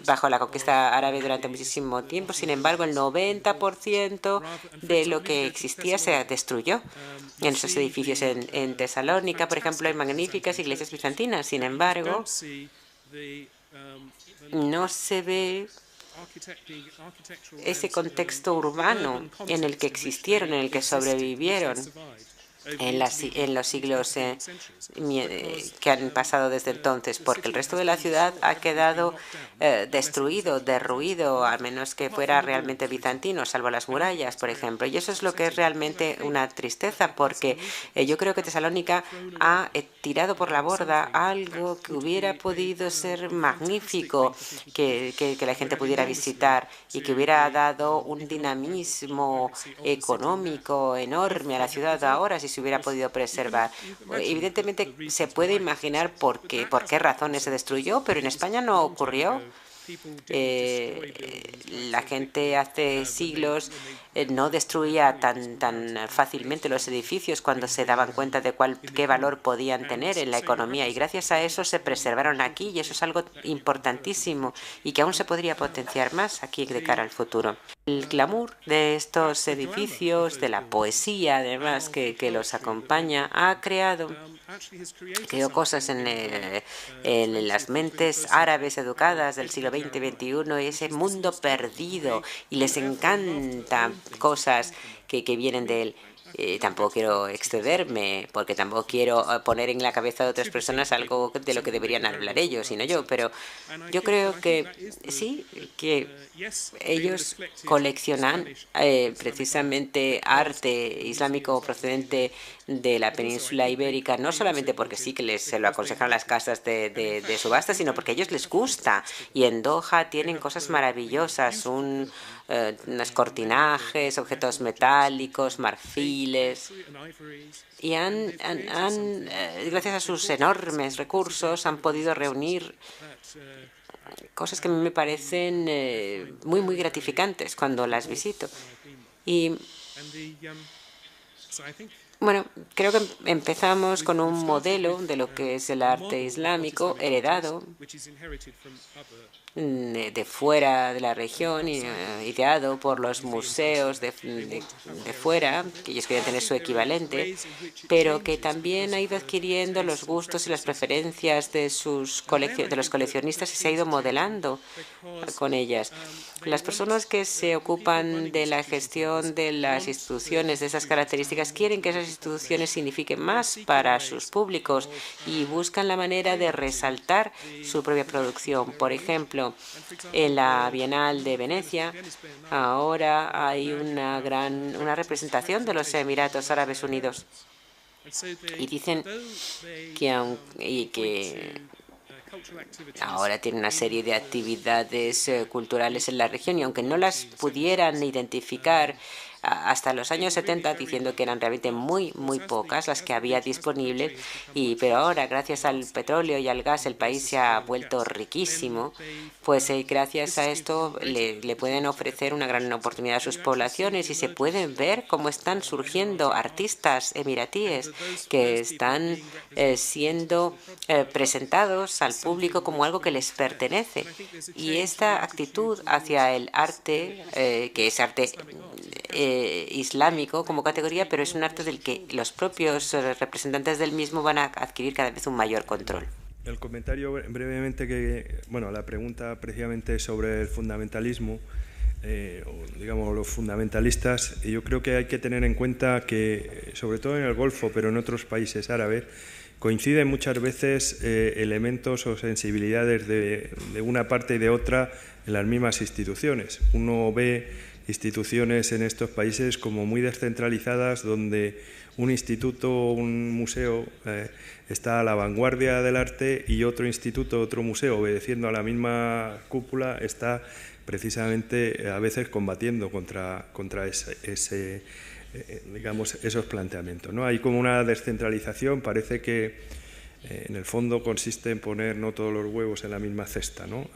[SPEAKER 3] bajo la conquista árabe durante muchísimo tiempo. Sin embargo, el 90% de lo que existía se destruyó en esos edificios. En Tesalónica, por ejemplo, hay magníficas iglesias bizantinas. Sin embargo, no se ve ese contexto urbano en el que existieron, en el que sobrevivieron en los siglos que han pasado desde entonces, porque el resto de la ciudad ha quedado destruido, derruido, a menos que fuera realmente bizantino, salvo las murallas, por ejemplo. Y eso es lo que es realmente una tristeza, porque yo creo que Tesalónica ha tirado por la borda algo que hubiera podido ser magnífico, que la gente pudiera visitar y que hubiera dado un dinamismo económico enorme a la ciudad ahora si se hubiera podido preservar. Evidentemente se puede imaginar por qué razones se destruyó, pero en España no ocurrió. La gente hace siglos no destruía tan fácilmente los edificios cuando se daban cuenta de qué valor podían tener en la economía, y gracias a eso se preservaron aquí, y eso es algo importantísimo y que aún se podría potenciar más aquí de cara al futuro. El glamour de estos edificios, de la poesía además que los acompaña, ha creado cosas en las mentes árabes educadas del siglo XX y XXI, ese mundo perdido, y les encantan cosas que vienen de él. Tampoco quiero excederme, porque tampoco quiero poner en la cabeza de otras personas algo de lo que deberían hablar ellos, sino yo, pero yo creo que sí, que ellos coleccionan precisamente arte islámico procedente de la península ibérica, no solamente porque sí que se lo aconsejan las casas de subasta, sino porque a ellos les gusta. Y en Doha tienen cosas maravillosas, unos cortinajes, objetos metálicos, marfiles. Y gracias a sus enormes recursos, han podido reunir cosas que a mí me parecen muy, muy gratificantes cuando las visito. Y bueno, creo que empezamos con un modelo de lo que es el arte islámico heredado de fuera de la región, ideado por los museos de fuera, que ellos querían tener su equivalente, pero que también ha ido adquiriendo los gustos y las preferencias de los coleccionistas y se ha ido modelando con ellas. Las personas que se ocupan de la gestión de las instituciones de esas características quieren que esas instituciones signifiquen más para sus públicos y buscan la manera de resaltar su propia producción. Por ejemplo, en la Bienal de Venecia ahora hay una representación de los Emiratos Árabes Unidos, y dicen que ahora tiene una serie de actividades culturales en la región, y aunque no las pudieran identificar hasta los años 70 diciendo que eran realmente muy pocas las que había disponibles, pero ahora, gracias al petróleo y al gas, el país se ha vuelto riquísimo. Pues gracias a esto le pueden ofrecer una gran oportunidad a sus poblaciones y se pueden ver cómo están surgiendo artistas emiratíes que están siendo presentados al público como algo que les pertenece. Y esta actitud hacia el arte, que es arte islámico como categoría, pero es un arte del que los propios representantes del mismo van a adquirir cada vez un mayor control.
[SPEAKER 1] El comentario brevemente la pregunta precisamente sobre el fundamentalismo, digamos los fundamentalistas, yo creo que hay que tener en cuenta que, sobre todo en el Golfo, pero en otros países árabes, coinciden muchas veces elementos o sensibilidades de una parte y de otra en las mismas instituciones. Uno ve instituciones en estos países como muy descentralizadas, donde un instituto o un museo está a la vanguardia del arte y otro instituto, otro museo, obedeciendo a la misma cúpula, está precisamente a veces combatiendo contra esos planteamientos, ¿no? Hay como una descentralización, parece que en el fondo consiste en poner no todos los huevos en la misma cesta, ¿no?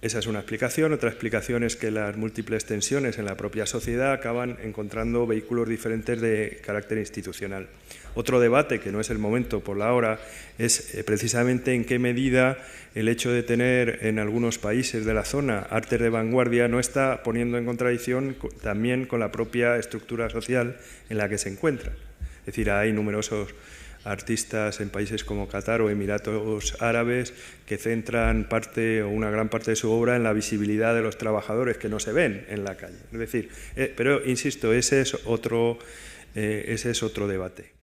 [SPEAKER 1] Esa es una explicación. Otra explicación es que las múltiples tensiones en la propia sociedad acaban encontrando vehículos diferentes de carácter institucional. Otro debate, que no es el momento por la hora, es precisamente en qué medida el hecho de tener en algunos países de la zona artes de vanguardia no está poniendo en contradicción también con la propia estructura social en la que se encuentran. Es decir, hay numerosos artistas en países como Qatar o Emiratos Árabes que centran una gran parte de su obra en la visibilidad de los trabajadores que no se ven en la calle. Es decir, pero insisto, ese es otro debate.